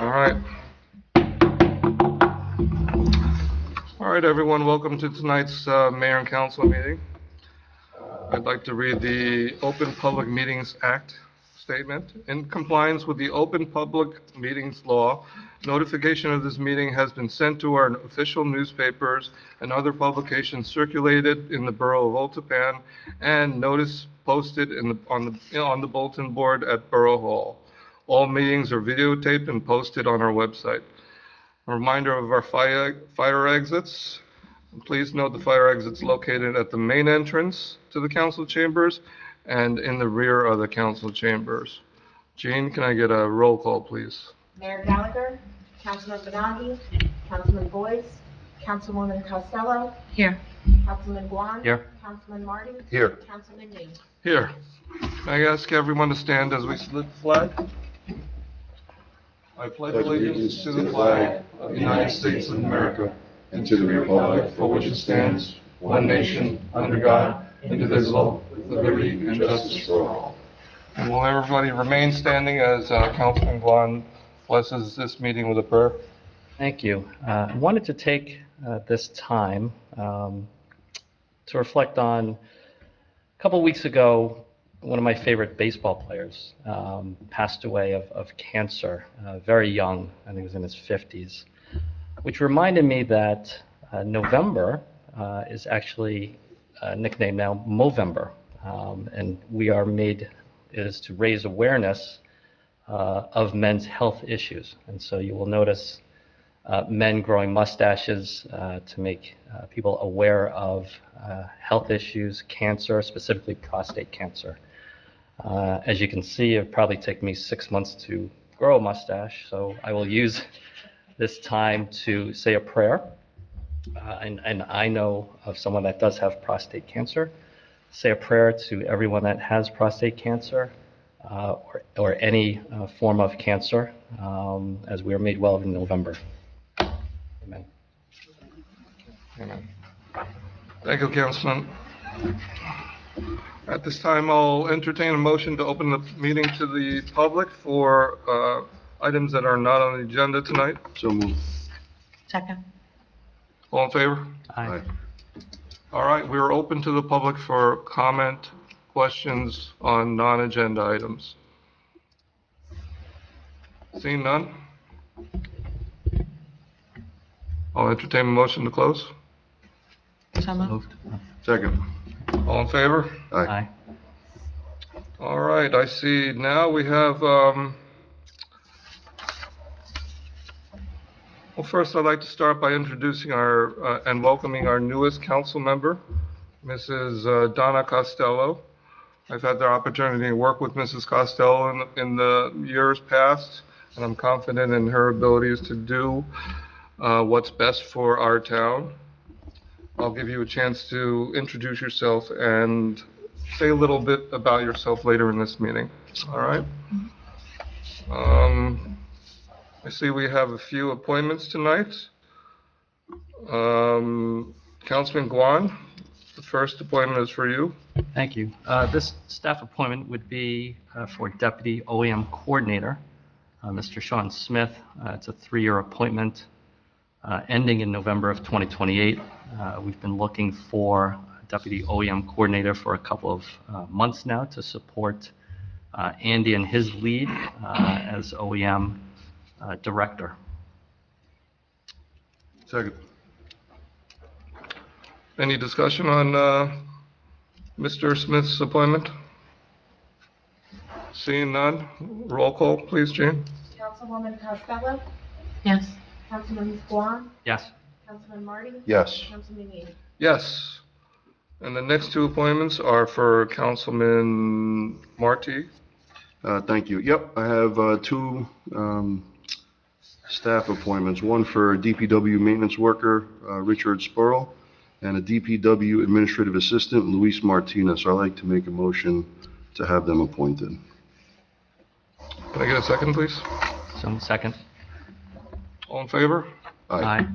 All right. All right, everyone, welcome to tonight's Mayor and Council meeting. I'd like to read the Open Public Meetings Act statement. In compliance with the Open Public Meetings Law, notification of this meeting has been sent to our official newspapers and other publications circulated in the borough of Old Tappan, and notice posted on the bulletin board at Borough Hall. All meetings are videotaped and posted on our website. A reminder of our fire exits. Please note the fire exits located at the main entrance to the council chambers and in the rear of the council chambers. Jean, can I get a roll call, please? Mayor Gallagher, Councilman Benaghi, Councilman Boyce, Councilwoman Costello. Here. Councilman Guan. Here. Councilman Marty. Here. Councilman Mee. Here. Can I ask everyone to stand as we salute the flag? I pledge allegiance to the flag of the United States of America and to the republic for which it stands, one nation, under God, indivisible, with liberty and justice for all. And will everybody remain standing as Councilman Guan blesses this meeting with a prayer? Thank you. I wanted to take this time to reflect on a couple weeks ago, one of my favorite baseball players passed away of cancer, very young. I think he was in his 50s, which reminded me that November is actually nicknamed now Movember, and we are made is to raise awareness of men's health issues. And so you will notice men growing mustaches to make people aware of health issues, cancer, specifically prostate cancer. As you can see, it probably took me 6 months to grow a mustache, so I will use this time to say a prayer. And I know of someone that does have prostate cancer. Say a prayer to everyone that has prostate cancer or any form of cancer, as we are made well in November. Amen. Amen. Thank you, Councilman. At this time, I'll entertain a motion to open the meeting to the public for items that are not on the agenda tonight. So moved. Second. All in favor? Aye. All right, we are open to the public for comment, questions on non-agenda items. Seeing none? I'll entertain a motion to close. So moved. Second. All in favor? Aye. All right, I see now we have, well, first I'd like to start by introducing and welcoming our newest council member, Mrs. Donna Costello. I've had the opportunity to work with Mrs. Costello in the years past, and I'm confident in her abilities to do what's best for our town. I'll give you a chance to introduce yourself and say a little bit about yourself later in this meeting. All right? I see we have a few appointments tonight. Councilman Guan, the first appointment is for you. Thank you. This staff appointment would be for Deputy OEM Coordinator, Mr. Sean Smith. It's a 3-year appointment ending in November of 2028. We've been looking for a Deputy OEM Coordinator for a couple of months now to support Andy and his lead as OEM Director. Second. Any discussion on Mr. Smith's appointment? Seeing none, roll call, please, Jane. Councilwoman Costello. Yes. Councilman Guan. Yes. Councilman Marty. Yes. Councilman Mee. Yes. And the next two appointments are for Councilman Marty. Thank you. Yep, I have two staff appointments, one for DPW maintenance worker, Richard Spurl, and a DPW administrative assistant, Luis Martinez. So I'd like to make a motion to have them appointed. Can I get a second, please? So second. All in favor? Aye.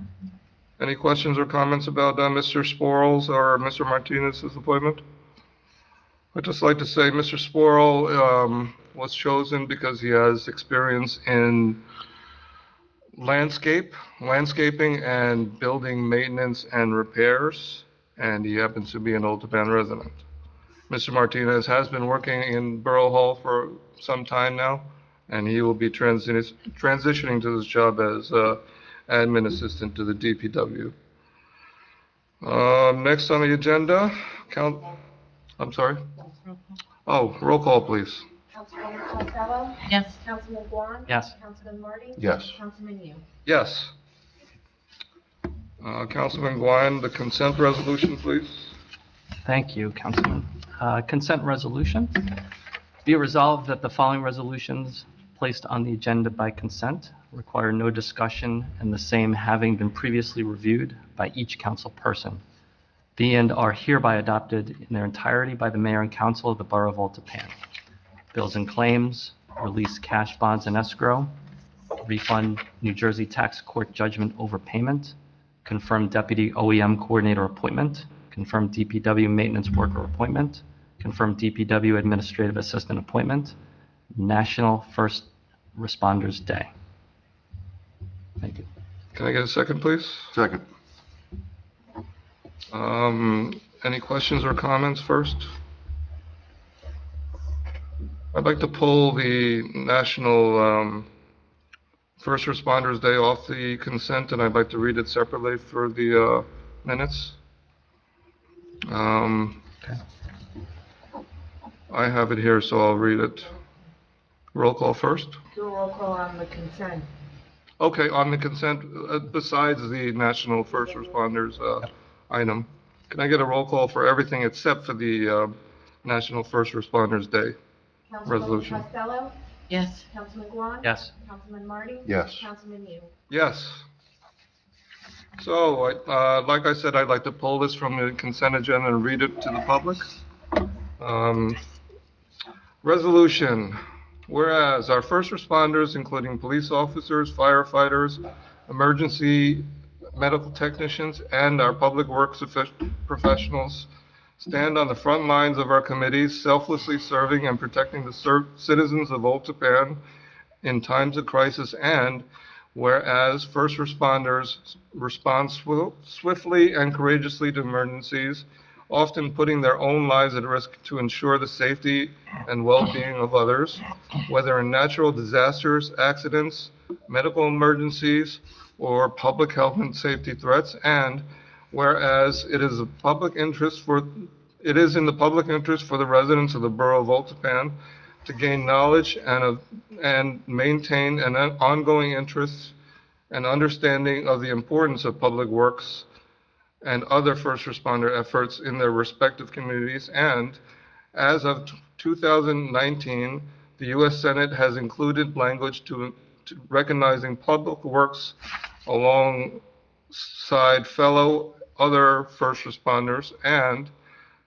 Any questions or comments about Mr. Sporles or Mr. Martinez's appointment? I'd just like to say Mr. Sporl was chosen because he has experience in landscaping and building maintenance and repairs, and he happens to be an Old Tappan resident. Mr. Martinez has been working in Borough Hall for some time now, and he will be transitioning to this job as admin assistant to the DPW. Next on the agenda, I'm sorry? Oh, roll call, please. Councilwoman Costello? Yes. Councilman Guan? Yes. Councilman Marty? Yes. Councilman Yu? Yes. Councilman Guan, the consent resolution, please. Thank you, Councilman. Consent resolution. Be it resolved that the following resolutions placed on the agenda by consent require no discussion, and the same having been previously reviewed by each council person, be and are hereby adopted in their entirety by the mayor and council of the Borough of Old Tappan. Bills and claims, release cash bonds and escrow, refund New Jersey tax court judgment overpayment, confirm deputy OEM coordinator appointment, confirm DPW maintenance worker appointment, confirm DPW administrative assistant appointment, National First Responders Day. Thank you. Can I get a second, please? Second. Any questions or comments first? I'd like to pull the National First Responders Day off the consent, and I'd like to read it separately for the minutes. Okay. I have it here, so I'll read it. Roll call first. Do a roll call on the consent. Okay, on the consent, besides the National First Responders item, can I get a roll call for everything except for the National First Responders Day? Resolution. Councilwoman Costello? Yes. Councilman Guan? Yes. Councilman Marty? Yes. Councilman Yu? Yes. So, like I said, I'd like to pull this from the consent agenda and read it to the public. Resolution. Whereas our first responders, including police officers, firefighters, emergency medical technicians, and our public works professionals, stand on the front lines of our committees, selflessly serving and protecting the citizens of Old Tappan in times of crisis, and whereas first responders respond swiftly and courageously to emergencies, often putting their own lives at risk to ensure the safety and well-being of others, whether in natural disasters, accidents, medical emergencies, or public health and safety threats, and whereas it is in the public interest for the residents of the Borough of Old Tappan to gain knowledge and maintain an ongoing interest and understanding of the importance of public works and other first responder efforts in their respective communities. And as of 2019, the U.S. Senate has included language to recognizing public works alongside fellow other first responders. And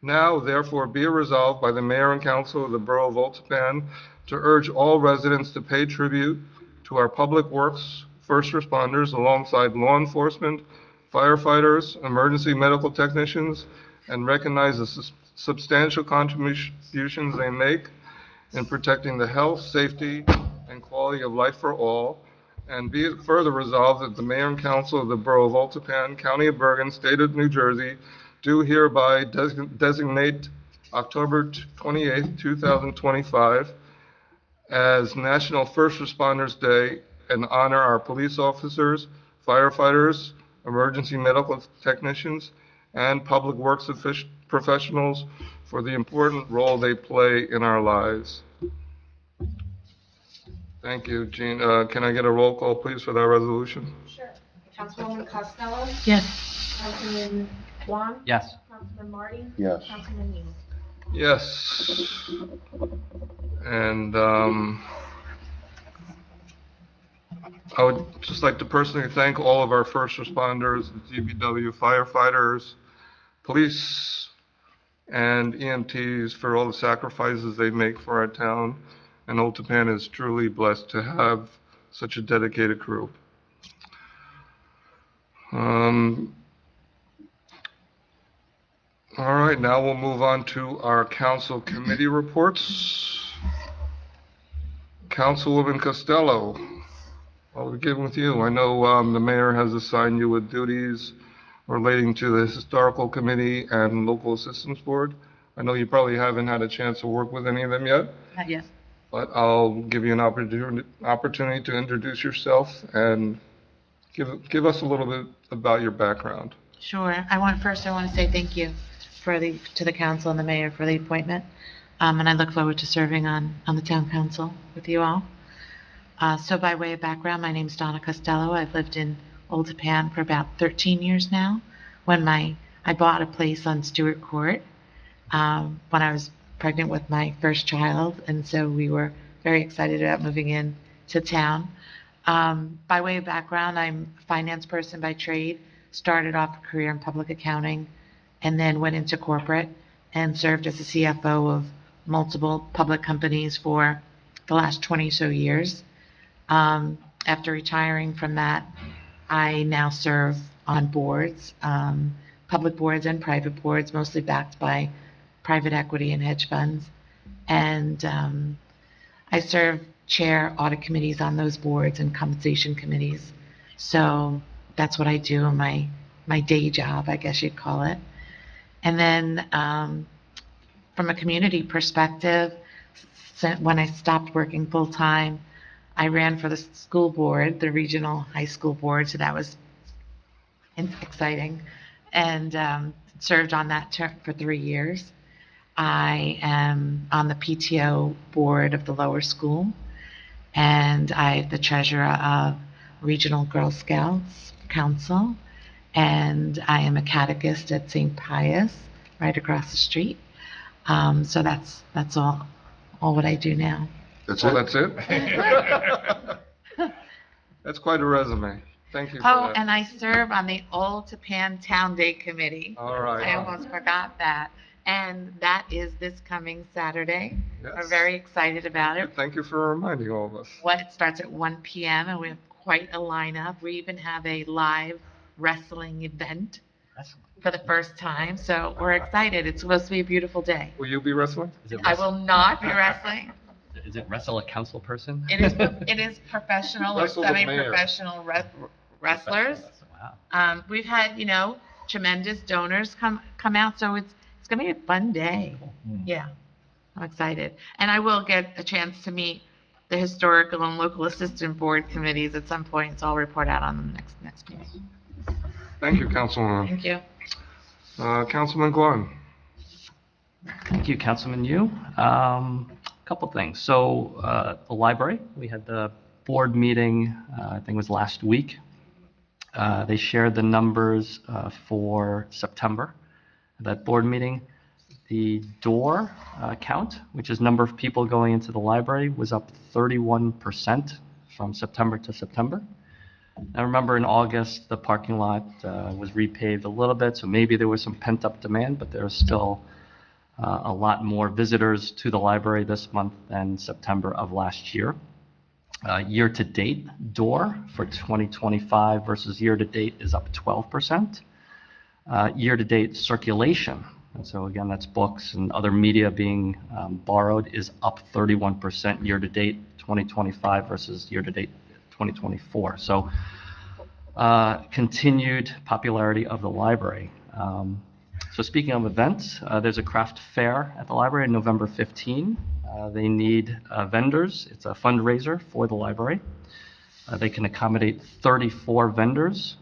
now, therefore, be it resolved by the Mayor and Council of the Borough of Old Tappan to urge all residents to pay tribute to our public works first responders alongside law enforcement, firefighters, emergency medical technicians, and recognize the substantial contributions they make in protecting the health, safety, and quality of life for all. And be it further resolved that the Mayor and Council of the Borough of Old Tappan, County of Bergen, State of New Jersey, do hereby designate October 28th, 2025 as National First Responders Day and honor our police officers, firefighters, emergency medical technicians, and public works professionals for the important role they play in our lives. Thank you, Jean. Can I get a roll call, please, for that resolution? Sure. Councilwoman Costello? Yes. Councilman Guan? Yes. Councilman Marty? Yes. Councilman Yu? Yes. And I would just like to personally thank all of our first responders, the DPW firefighters, police, and EMTs for all the sacrifices they make for our town. And Old Tappan is truly blessed to have such a dedicated crew. All right, now we'll move on to our council committee reports. Councilwoman Costello, I'll begin with you. I know the mayor has assigned you with duties relating to the Historical Committee and Local Assistance Board. I know you probably haven't had a chance to work with any of them yet, Not yet. but I'll give you an opportunity to introduce yourself and give us a little bit about your background. Sure. I want to say thank you to the council and the mayor for the appointment. And I look forward to serving on the town council with you all. So by way of background, my name's Donna Costello. I've lived in Old Japan for about 13 years now. When I bought a place on Stewart Court, when I was pregnant with my first child. And so we were very excited about moving in to town. By way of background, I'm a finance person by trade, started off a career in public accounting, and then went into corporate and served as a CFO of multiple public companies for the last 20 so years. After retiring from that, I now serve on boards, public boards and private boards, mostly backed by private equity and hedge funds. And I chair audit committees on those boards and compensation committees. So that's what I do in my day job, I guess you'd call it. And then from a community perspective, when I stopped working full-time, I ran for the school board, the regional high school board, so that was exciting, and served on that term for 3 years. I am on the PTO board of the lower school, and I'm the treasurer of Regional Girl Scouts Council, and I am a catechist at St. Pius, right across the street. So that's all what I do now. That's Well, it? that's it? That's quite a resume. Thank you for that. And I serve on the Old Japan Town Day Committee. All right. I almost forgot that. And that is this coming Saturday. Yes. We're very excited about it. Thank you for reminding all of us. It starts at 1 p.m. and we have quite a lineup. We even have a live wrestling event for the first time. So we're excited. It's supposed to be a beautiful day. Will you be wrestling? I will not be wrestling. Is it wrestle a council person? It is professional or Wrestle the mayor. semi-professional wrestlers. Wow. We've had, tremendous donors come out, so it's going to be a fun day. Yeah, I'm excited. And I will get a chance to meet the historical and local assistant board committees at some point, so I'll report out on them next meeting. Thank you, Councilwoman. Thank you. Councilman Guan. Thank you, Councilman Yu. Couple things. So the library, we had the board meeting, I think it was last week. They shared the numbers for September, that board meeting. The door count, which is number of people going into the library, was up 31% from September to September. Now remember, in August, the parking lot was repaved a little bit, so maybe there was some pent-up demand, but there was still a lot more visitors to the library this month than September of last year. Year-to-date door for 2025 versus year-to-date is up 12%. Year-to-date circulation, and so again, that's books and other media being borrowed, is up 31% year-to-date 2025 versus year-to-date 2024. So continued popularity of the library. So speaking of events, there's a craft fair at the library on November 15. They need vendors. It's a fundraiser for the library. They can accommodate 34 vendors.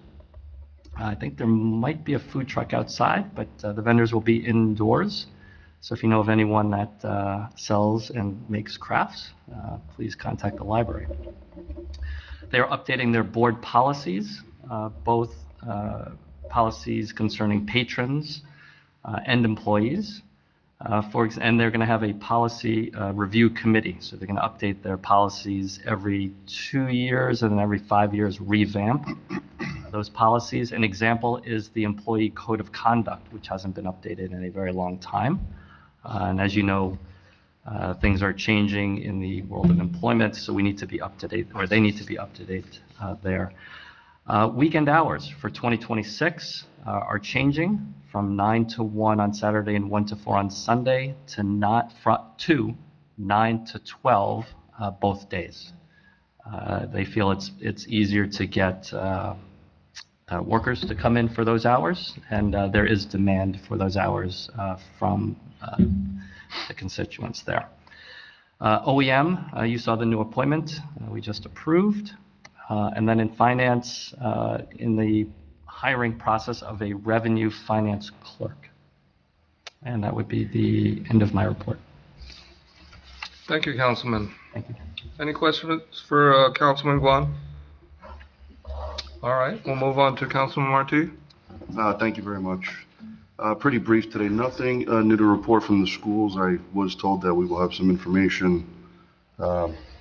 I think there might be a food truck outside, but the vendors will be indoors. So if you know of anyone that sells and makes crafts, please contact the library. They are updating their board policies, both policies concerning patrons and employees. And they're going to have a policy review committee. So they're going to update their policies every 2 years and then every 5 years revamp those policies. An example is the employee code of conduct, which hasn't been updated in a very long time. And as you know, things are changing in the world of employment, so we need to be up to date, or they need to be up to date there. Weekend hours for 2026 are changing from 9 to 1 on Saturday and 1 to 4 on Sunday to 9 to 12 both days. They feel it's easier to get workers to come in for those hours, and there is demand for those hours from the constituents there. OEM, you saw the new appointment we just approved. And then in finance, in the hiring process of a revenue finance clerk. And that would be the end of my report. Thank you, Councilman. Thank you. Any questions for Councilman Guan? All right, we'll move on to Councilman Marti. Thank you very much. Pretty brief today. Nothing new to report from the schools. I was told that we will have some information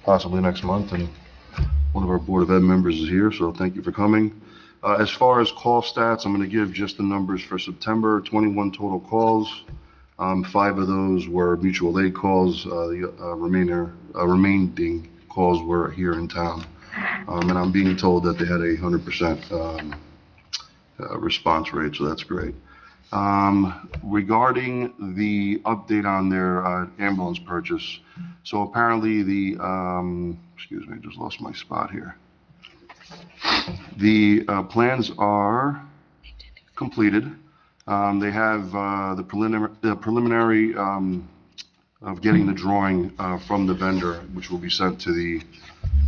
possibly next month, and one of our Board of Ed members is here, so thank you for coming. As far as call stats, I'm going to give just the numbers for September. 21 total calls. 5 of those were mutual aid calls. The remaining calls were here in town. And I'm being told that they had a 100% response rate, so that's great. Regarding the update on their ambulance purchase, so apparently the, excuse me, I just lost my spot here. The plans are completed. They have the preliminary of getting the drawing from the vendor, which will be sent to the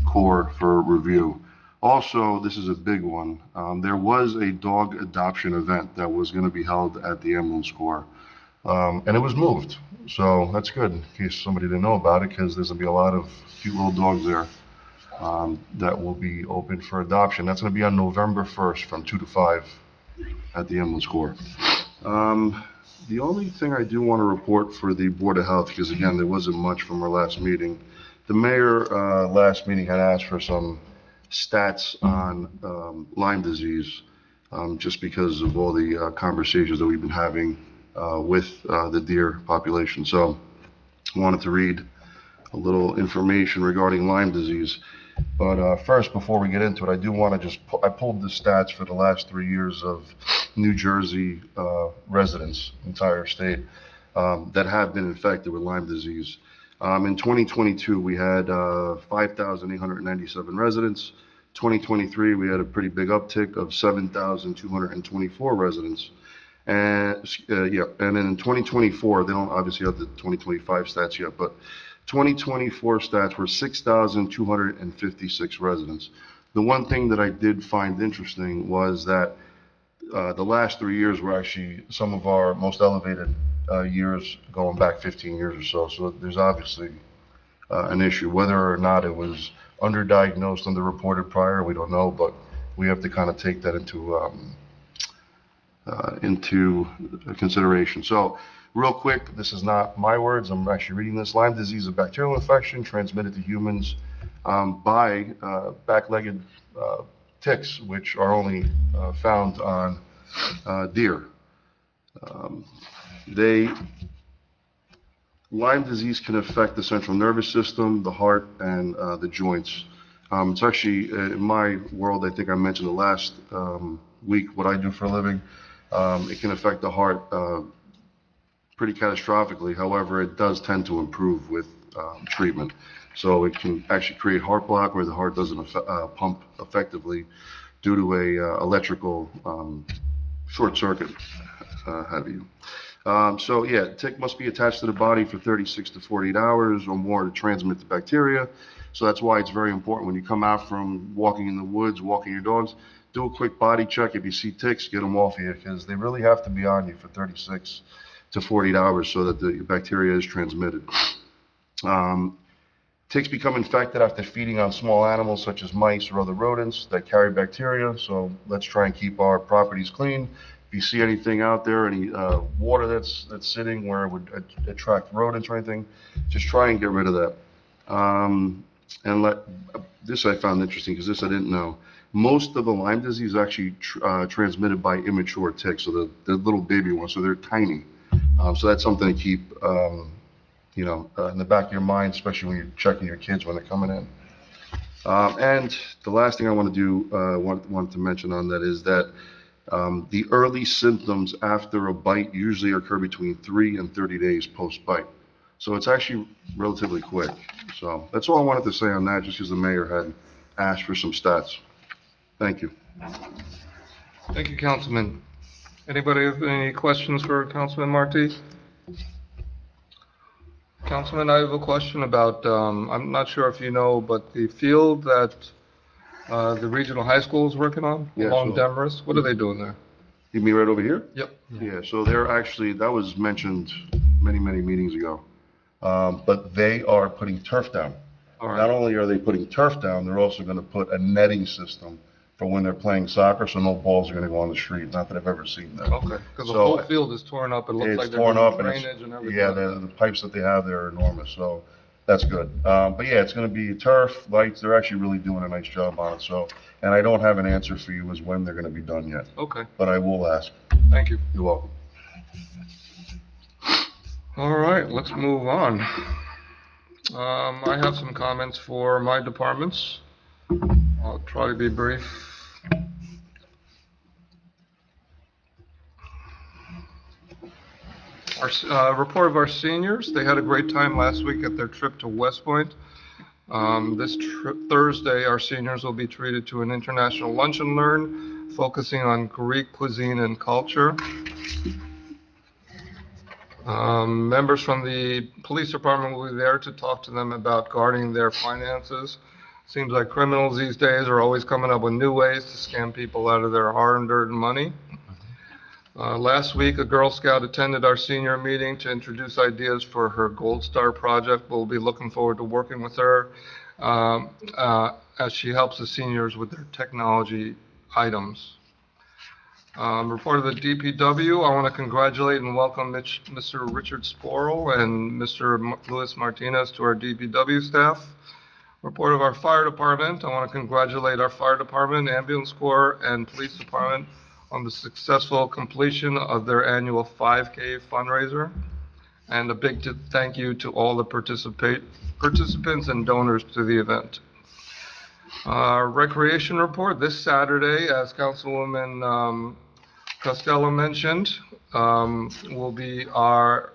Corps for review. Also, this is a big one. There was a dog adoption event that was going to be held at the ambulance corps, and it was moved. So that's good in case somebody didn't know about it, because there's going to be a lot of cute little dogs there that will be open for adoption. That's going to be on November 1st from 2 to 5 at the ambulance corps. The only thing I do want to report for the Board of Health, because again, there wasn't much from our last meeting. The mayor last meeting had asked for some stats on Lyme disease, just because of all the conversations that we've been having with the deer population. So I wanted to read a little information regarding Lyme disease. But first, before we get into it, I do want to I pulled the stats for the last 3 years of New Jersey residents, entire state, that have been infected with Lyme disease. In 2022, we had 5,897 residents. 2023, we had a pretty big uptick of 7,224 residents. And then in 2024, they don't obviously have the 2025 stats yet, but 2024 stats were 6,256 residents. The one thing that I did find interesting was that the last 3 years were actually some of our most elevated years going back 15 years or so. So there's obviously an issue. Whether or not it was underdiagnosed, underreported prior, we don't know, but we have to kind of take that into consideration. So real quick, this is not my words, I'm actually reading this. Lyme disease is a bacterial infection transmitted to humans by back-legged ticks, which are only found on deer. Lyme disease can affect the central nervous system, the heart, and the joints. It's actually, in my world, I think I mentioned the last week, what I do for a living. It can affect the heart pretty catastrophically. However, it does tend to improve with treatment. So it can actually create heart block where the heart doesn't pump effectively due to a electrical short circuit, have you. So yeah, tick must be attached to the body for 36 to 48 hours or more to transmit the bacteria. So that's why it's very important when you come out from walking in the woods, walking your dogs, do a quick body check. If you see ticks, get them off you, because they really have to be on you for 36 to 48 hours so that the bacteria is transmitted. Ticks become infected after feeding on small animals such as mice or other rodents that carry bacteria. So let's try and keep our properties clean. If you see anything out there, any water that's sitting where it would attract rodents or anything, just try and get rid of that. This I found interesting, because this I didn't know. Most of the Lyme disease is actually transmitted by immature ticks, so the little baby ones, so they're tiny. So that's something to keep, in the back of your mind, especially when you're checking your kids when they're coming in. And the last thing I want to do, want to mention on that is that the early symptoms after a bite usually occur between 3 and 30 days post-bite. So it's actually relatively quick. So that's all I wanted to say on that, just because the mayor had asked for some stats. Thank you. Thank you, Councilman. Anybody have any questions for Councilman Marty? Councilman, I have a question about, I'm not sure if you know, but the field that the regional high school is working on Yeah, along sure. Demarest, what are they doing there? You mean right over here? Yep. Yeah, so they're actually, that was mentioned many, many meetings ago. But they are putting turf down. All Not right. only are they putting turf down, they're also going to put a netting system for when they're playing soccer, so no balls are going to go on the street. Not that I've ever seen that. Okay, because the So, whole field is torn up. It looks like It's they're torn doing up and drainage and everything. yeah, like that. the pipes that they have there are enormous, so that's good. But yeah, it's going to be turf, lights, they're actually really doing a nice job on it, so, and I don't have an answer for you as when they're going to be done yet, Okay, but I will ask. thank you. You're welcome. All right, let's move on. I have some comments for my departments. I'll try to be brief. Our report of our seniors, they had a great time last week at their trip to West Point. This Thursday, our seniors will be treated to an international lunch and learn focusing on Greek cuisine and culture. Members from the police department will be there to talk to them about guarding their finances. Seems like criminals these days are always coming up with new ways to scam people out of their hard-earned money. Last week, a Girl Scout attended our senior meeting to introduce ideas for her Gold Star project. We'll be looking forward to working with her as she helps the seniors with their technology items. Report of the DPW, I want to congratulate and welcome Mr. Richard Sporl and Mr. Luis Martinez to our DPW staff. Report of our fire department, I want to congratulate our fire department, ambulance corps, and police department on the successful completion of their annual 5K fundraiser. And a big thank you to all the participants and donors to the event. Recreation report, this Saturday, as Councilwoman Costello mentioned, will be our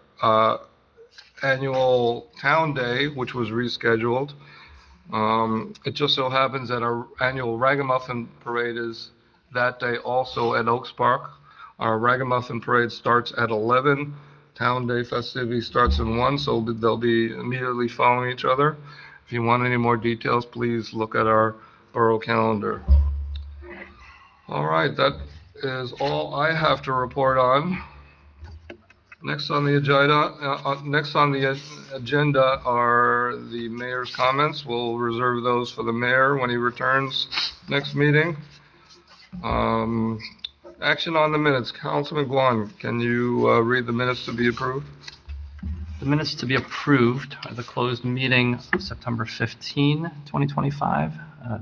annual town day, which was rescheduled. It just so happens that our annual Ragamuffin Parade is that day also at Oaks Park. Our Ragamuffin Parade starts at 11. Town Day festivity starts at 1, so they'll be immediately following each other. If you want any more details, please look at our borough calendar. All right, that is all I have to report on. Next on the agenda are the mayor's comments. We'll reserve those for the mayor when he returns next meeting. Action on the minutes. Councilman Guan, can you read the minutes to be approved? The minutes to be approved are the closed meeting September 15, 2025,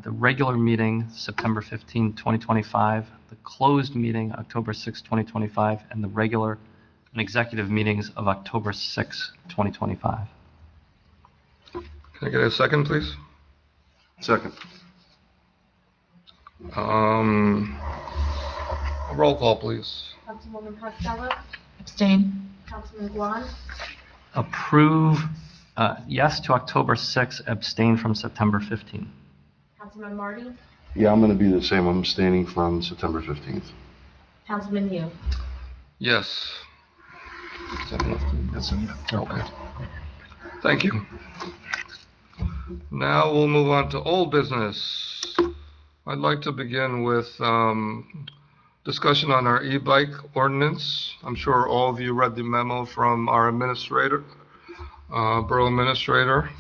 the regular meeting September 15, 2025, the closed meeting October 6, 2025, and the regular and executive meetings of October 6, 2025. Can I get a second, please? Second. A roll call, please. Councilwoman Costello, Abstain? Councilman Guan, Approve, yes to October 6, abstain from September 15. Councilman Marty, Yeah, I'm going to be the same. I'm abstaining from September 15th. Councilman Yu. Yes. Okay. Thank you. Now we'll move on to old business. I'd like to begin with discussion on our e-bike ordinance. I'm sure all of you read the memo from our administrator, borough administrator.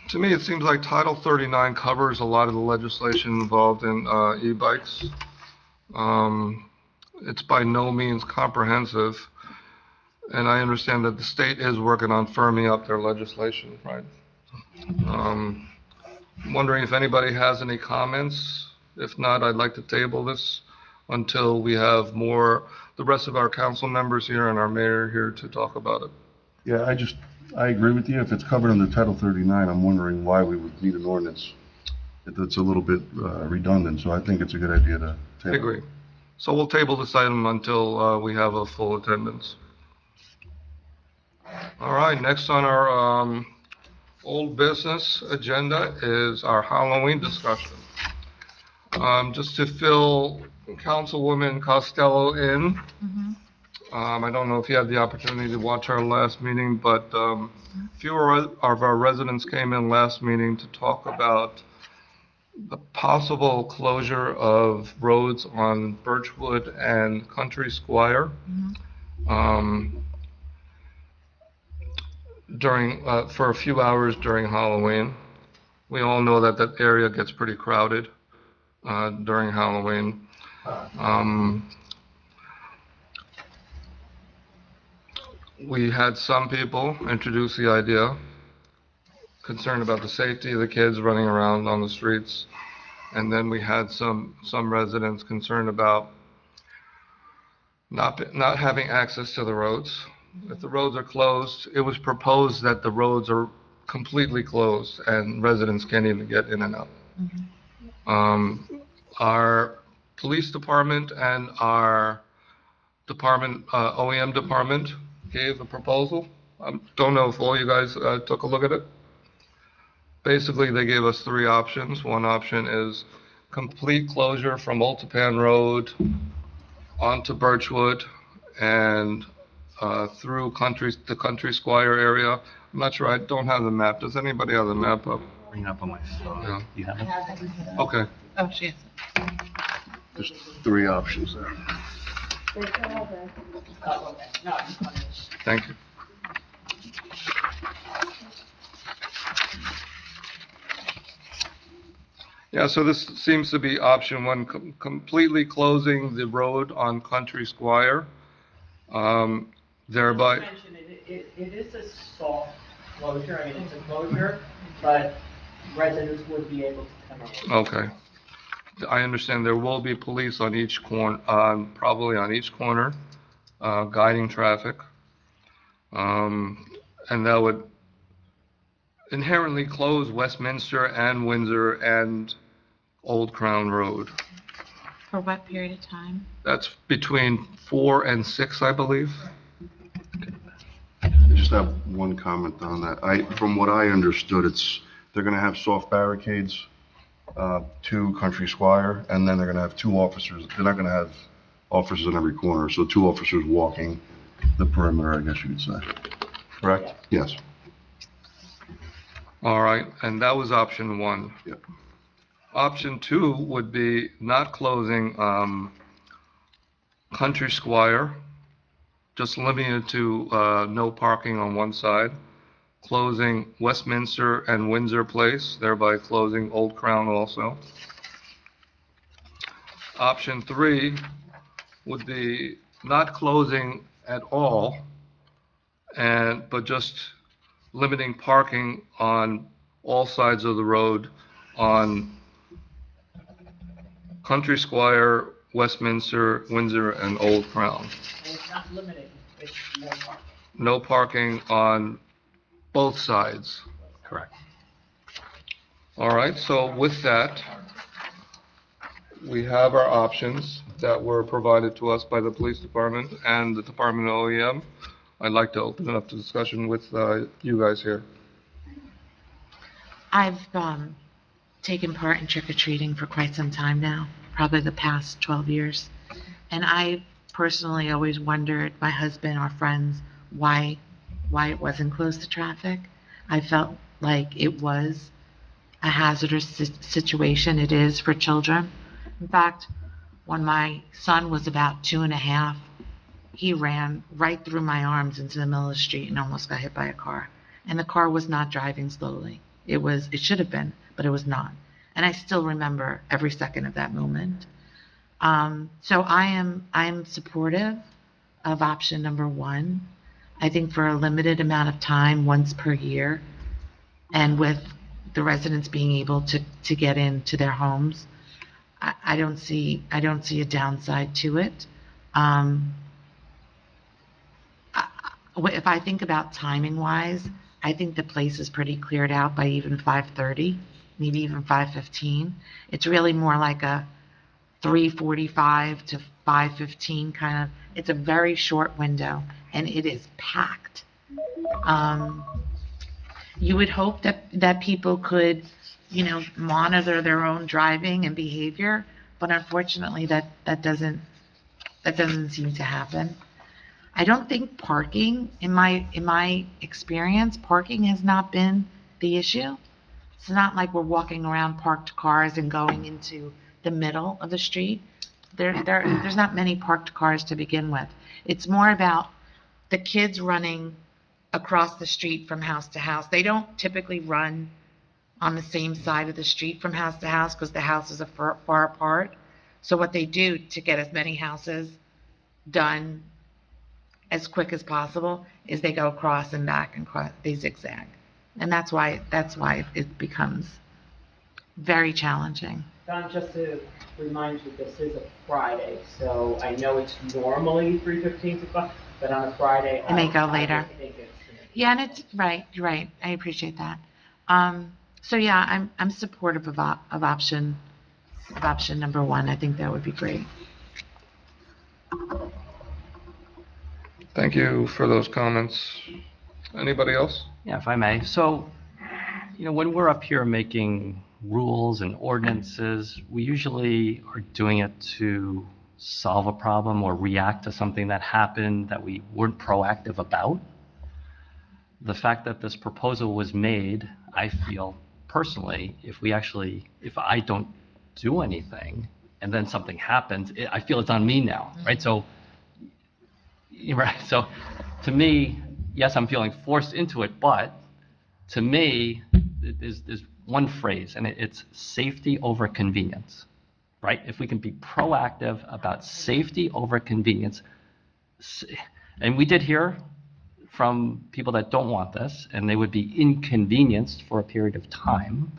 To me, it seems like Title 39 covers a lot of the legislation involved in e-bikes. It's by no means comprehensive, and I understand that the state is working on firming up their legislation, right? I'm wondering if anybody has any comments. If not, I'd like to table this until we have the rest of our council members here and our mayor here to talk about it. Yeah, I agree with you. If it's covered under Title 39, I'm wondering why we would need an ordinance. It's a little bit redundant, so I think it's a good idea to I table. agree. So we'll table this item until we have a full attendance. All right, next on our old business agenda is our Halloween discussion. Just to fill Councilwoman Costello in, I don't know if you had the opportunity to watch our last meeting, but fewer of our residents came in last meeting to talk about the possible closure of roads on Birchwood and Country Squire for a few hours during Halloween. We all know that that area gets pretty crowded during Halloween. We had some people introduce the idea, concerned about the safety of the kids running around on the streets. And then we had some residents concerned about not having access to the roads. If the roads are closed, it was proposed that the roads are completely closed and residents can't even get in and out. Our police department and our department, OEM department, gave a proposal. Don't know if all you guys took a look at it. Basically, they gave us three options. One option is complete closure from Oltapan Road onto Birchwood and through the Country Squire area. I'm not sure, I don't have the map. Does anybody have the map up? Bring it up on my phone. Yeah. You have it? Okay. Oh, she has. There's three options there. Thank you. Yeah, so this seems to be option one, completely closing the road on Country Squire, thereby. It is a soft closure, I mean, it's a closure, but residents would be able to come in. Okay. I understand there will be police on each corner, probably on each corner, guiding traffic. And that would inherently close Westminster and Windsor and Old Crown Road. For what period of time? That's between 4 and 6, I believe. I just have one comment on that. From what I understood, they're going to have soft barricades to Country Squire, and then they're going to have two officers. They're not going to have officers in every corner, so two officers walking the perimeter, I guess you could say. Correct? Yes. All right, and that was option one. Yep. Option two would be not closing Country Squire, just limiting it to no parking on one side, closing Westminster and Windsor Place, thereby closing Old Crown also. Option three would be not closing at all, but just limiting parking on all sides of the road on Country Squire, Westminster, Windsor, and Old Crown. And it's not limited, it's no parking. No parking on both sides. Correct. All right, so with that, we have our options that were provided to us by the police department and the Department of OEM. I'd like to open it up to discussion with you guys here. I've taken part in trick-or-treating for quite some time now, probably the past 12 years. And I personally always wondered, my husband, our friends, why it wasn't closed to traffic. I felt like it was a hazardous situation. It is for children. In fact, when my son was about 2.5, he ran right through my arms into the middle of the street and almost got hit by a car. And the car was not driving slowly. It should have been, but it was not. And I still remember every second of that moment. So I am supportive of option number one. I think for a limited amount of time, once per year, and with the residents being able to get into their homes, I don't see a downside to it. If I think about timing wise, I think the place is pretty cleared out by even 5:30, maybe even 5:15. It's really more like a 3:45 to 5:15 kind of, it's a very short window, and it is packed. You would hope that people could, monitor their own driving and behavior, but unfortunately, that doesn't seem to happen. I don't think parking, in my experience, parking has not been the issue. It's not like we're walking around parked cars and going into the middle of the street. There's not many parked cars to begin with. It's more about the kids running across the street from house to house. They don't typically run on the same side of the street from house to house because the houses are far apart. So what they do to get as many houses done as quick as possible is they go across and back and they zigzag. And that's why it becomes very challenging. Don, just to remind you, this is a Friday, so I know it's normally 3:15 to 5, but on a Friday. It may go later. I think it's. Yeah, and it's right. You're right. I appreciate that. So yeah, I'm supportive of option number one. I think that would be great. Thank you for those comments. Anybody else? Yeah, if I may. So, when we're up here making rules and ordinances, we usually are doing it to solve a problem or react to something that happened that we weren't proactive about. The fact that this proposal was made, I feel personally, if I don't do anything and then something happens, I feel it's on me now, right? So to me, yes, I'm feeling forced into it, but to me, there's one phrase, and it's safety over convenience, right? If we can be proactive about safety over convenience, and we did hear from people that don't want this, and they would be inconvenienced for a period of time,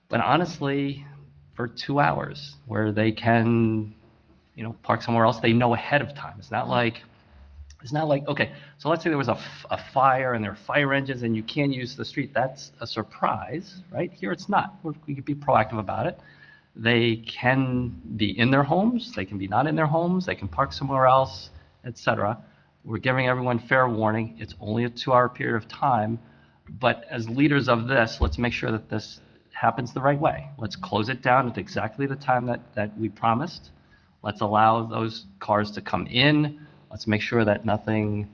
but honestly, for 2 hours, where they can, park somewhere else, they know ahead of time. It's not like, okay, so let's say there was a fire and there are fire engines and you can't use the street. That's a surprise, right? Here it's not. We could be proactive about it. They can be in their homes. They can be not in their homes. They can park somewhere else, etc. We're giving everyone fair warning. It's only a 2-hour period of time. But as leaders of this, let's make sure that this happens the right way. Let's close it down at exactly the time that we promised. Let's allow those cars to come in. Let's make sure that nothing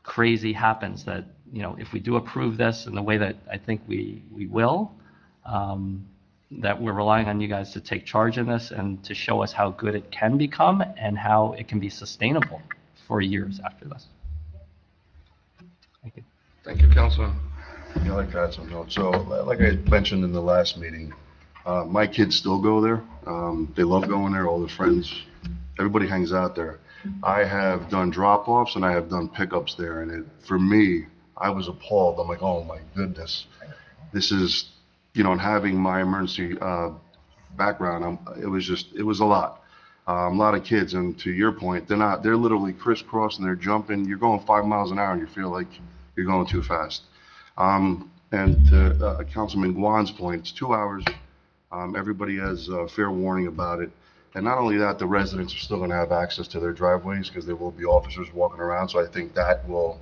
crazy happens, that, if we do approve this in the way that I think we will, that we're relying on you guys to take charge in this and to show us how good it can become and how it can be sustainable for years after this. Thank you. Thank you, Councilman. Yeah, I'd like to add some notes. So, like I mentioned in the last meeting, my kids still go there. They love going there, all their friends, everybody hangs out there. I have done drop-offs and I have done pickups there, and for me, I was appalled. I'm like, oh my goodness, this is, and having my emergency background, it was a lot of kids, and to your point, they're literally crisscrossing, they're jumping, you're going 5 miles an hour and you feel like you're going too fast. And to Councilman Guan's point, it's 2 hours. Everybody has fair warning about it. And not only that, the residents are still going to have access to their driveways because there will be officers walking around. So I think that will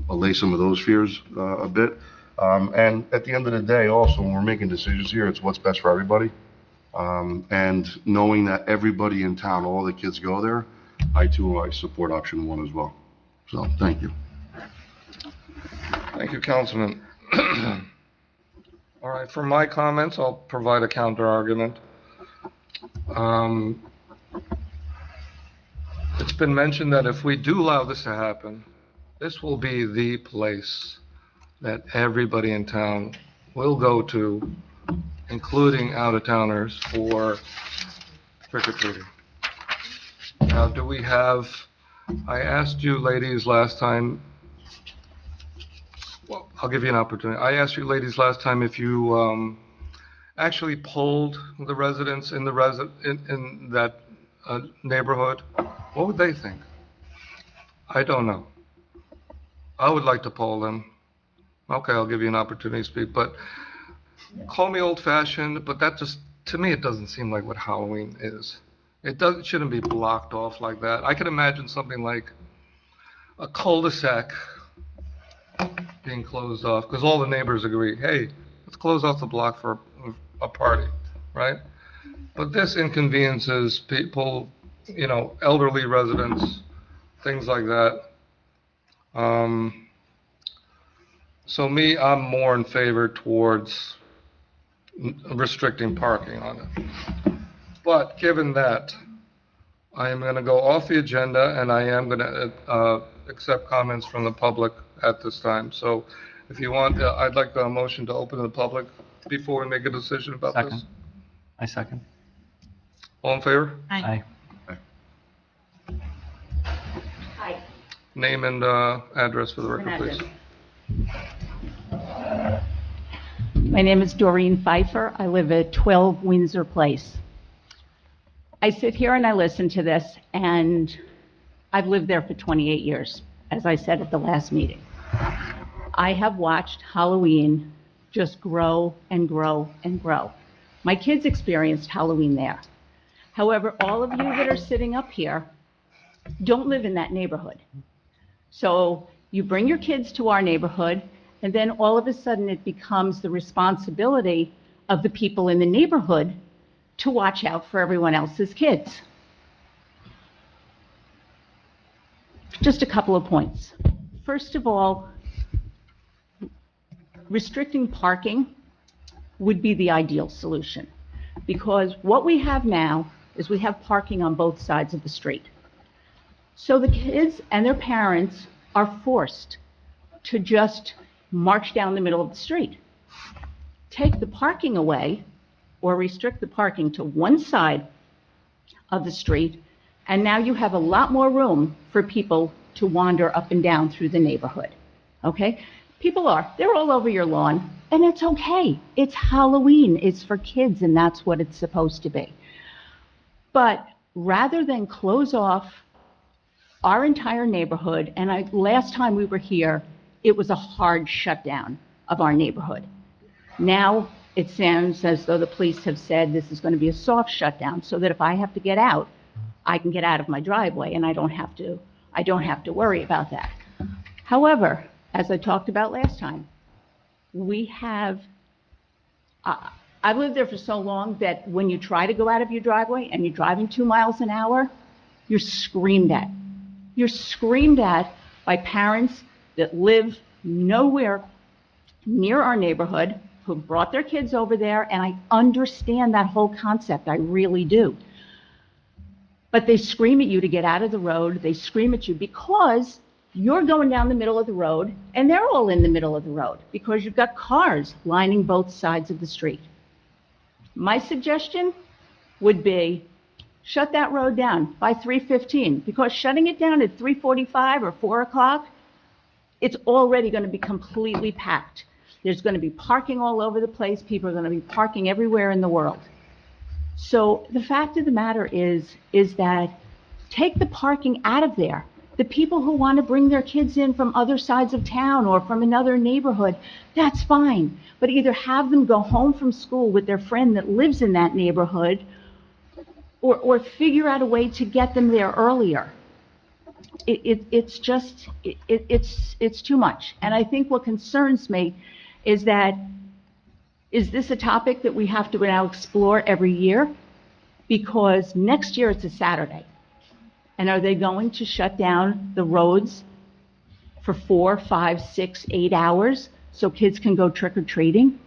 allay some of those fears a bit. And at the end of the day, also, when we're making decisions here, it's what's best for everybody. And knowing that everybody in town, all the kids go there, I support option one as well. So thank you. Thank you, Councilman. All right, for my comments, I'll provide a counter argument. It's been mentioned that if we do allow this to happen, this will be the place that everybody in town will go to, including out-of-towners, for trick-or-treating. Now, I asked you ladies last time, well, I'll give you an opportunity. I asked you ladies last time if you actually polled the residents in that neighborhood. What would they think? I don't know. I would like to poll them Okay, I'll give you an opportunity to speak, but call me old-fashioned, but that just, to me, it doesn't seem like what Halloween is. It shouldn't be blocked off like that. I can imagine something like a cul-de-sac being closed off, because all the neighbors agree, hey, let's close off the block for a party, right? But this inconveniences people, elderly residents, things like that. So me, I'm more in favor towards restricting parking on it. But given that, I am going to go off the agenda, and I am going to accept comments from the public at this time. So if you want, I'd like a motion to open to the public before we make a decision about this. Second. I second. All in favor? Aye. Hi. Name and address for the record, please. My name is Doreen Pfeiffer. I live at 12 Windsor Place. I sit here and I listen to this, and I've lived there for 28 years, as I said at the last meeting. I have watched Halloween just grow and grow and grow. My kids experienced Halloween there. However, all of you that are sitting up here don't live in that neighborhood. So you bring your kids to our neighborhood, and then all of a sudden it becomes the responsibility of the people in the neighborhood to watch out for everyone else's kids. Just a couple of points. First of all, restricting parking would be the ideal solution, because what we have now is we have parking on both sides of the street. So the kids and their parents are forced to just march down the middle of the street. Take the parking away, or restrict the parking to one side of the street, and now you have a lot more room for people to wander up and down through the neighborhood, okay? They're all over your lawn, and it's okay. It's Halloween, it's for kids, and that's what it's supposed to be. But rather than close off our entire neighborhood, and last time we were here, it was a hard shutdown of our neighborhood. Now, it sounds as though the police have said this is going to be a soft shutdown, so that if I have to get out, I can get out of my driveway, and I don't have to worry about that. However, as I talked about last time, I've lived there for so long that when you try to go out of your driveway and you're driving 2 miles an hour, you're screamed at. You're screamed at by parents that live nowhere near our neighborhood, who brought their kids over there, and I understand that whole concept, I really do. But they scream at you to get out of the road, they scream at you because you're going down the middle of the road, and they're all in the middle of the road, because you've got cars lining both sides of the street. My suggestion would be, shut that road down by 3:15, because shutting it down at 3:45 or 4 o'clock, it's already going to be completely packed. There's going to be parking all over the place. People are going to be parking everywhere in the world. So the fact of the matter is that take the parking out of there. The people who want to bring their kids in from other sides of town or from another neighborhood, that's fine. But either have them go home from school with their friend that lives in that neighborhood, or figure out a way to get them there earlier. It's too much. And I think what concerns me is this a topic that we have to now explore every year? Because next year it's a Saturday. And are they going to shut down the roads for 4, 5, 6, 8 hours so kids can go trick-or-treating?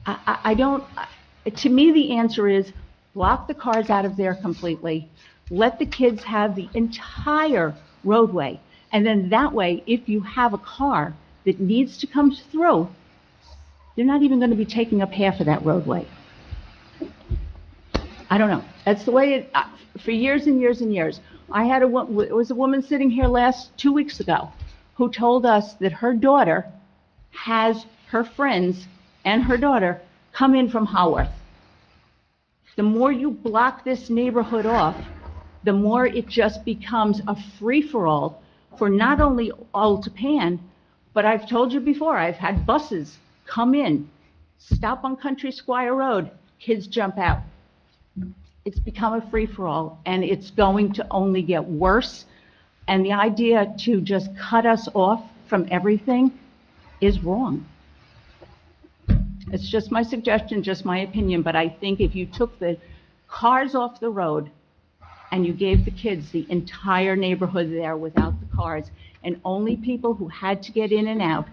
To me, the answer is block the cars out of there completely. Let the kids have the entire roadway. And then that way, if you have a car that needs to come through, they're not even going to be taking up half of that roadway. I don't know. That's the way for years and years and years. It was a woman sitting here 2 weeks ago who told us that her daughter has her friends and her daughter come in from Haworth. The more you block this neighborhood off, the more it just becomes a free-for-all for not only Old Japan, But I've told you before, I've had buses come in, stop on Country Squire Road, kids jump out. It's become a free-for-all, and it's going to only get worse. And the idea to just cut us off from everything is wrong. It's just my suggestion, just my opinion, but I think if you took the cars off the road and you gave the kids the entire neighborhood there without the cars, and only people who had to get in and out.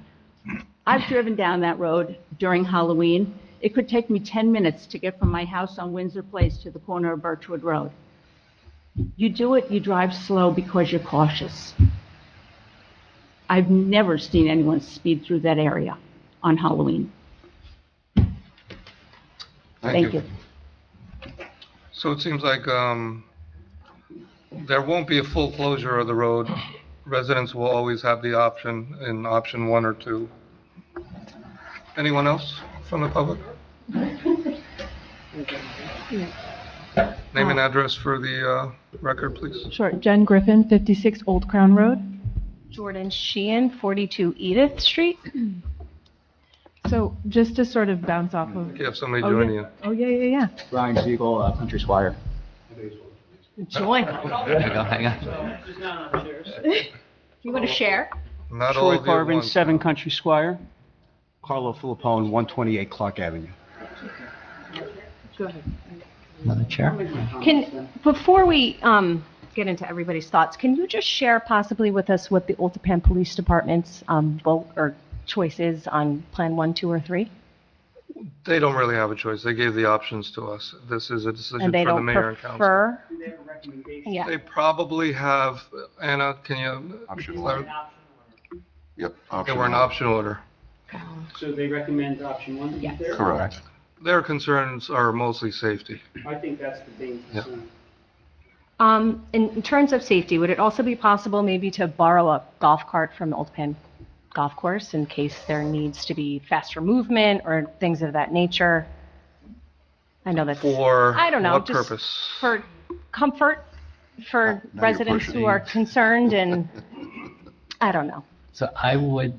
I've driven down that road during Halloween. It could take me 10 minutes to get from my house on Windsor Place to the corner of Birchwood Road. You do it, you drive slow because you're cautious. I've never seen anyone speed through that area on Halloween. Thank you. So it seems like there won't be a full closure of the road. Residents will always have the option in option 1 or 2. Anyone else from the public? Name and address for the record, please. Sure. Jen Griffin, 56 Old Crown Road. Jordan Sheehan, 42 Edith Street. So just to sort of bounce off of... You have somebody joining you. Oh, yeah. Ryan Siegel, Country Squire. Join. Hang on. You want to share? Not all Troy of you at Carvin, once. 7 Country Squire. Carlo Filippone, 128 Clark Avenue. Go ahead. Another chair. Before we get into everybody's thoughts, can you just share possibly with us what the Oldtown Police Department's vote or choice is on Plan 1, 2, or 3? They don't really have a choice. They gave the options to us. This is a decision And they for the don't mayor and council. prefer? They have a recommendation. Yeah. They probably have, Anna, can you? Option clar- 1. Yep. They option were an 1. option order. So they recommend option 1 to be Yes. there? Correct. Their concerns are mostly safety. I think that's the main Yeah. concern. In terms of safety, would it also be possible maybe to borrow a golf cart from the Oldtown Golf Course in case there needs to be faster movement or things of that nature? I know that's... For I don't know, what just purpose? for comfort for Now you're residents who pushing. are concerned and, I don't know. So I would,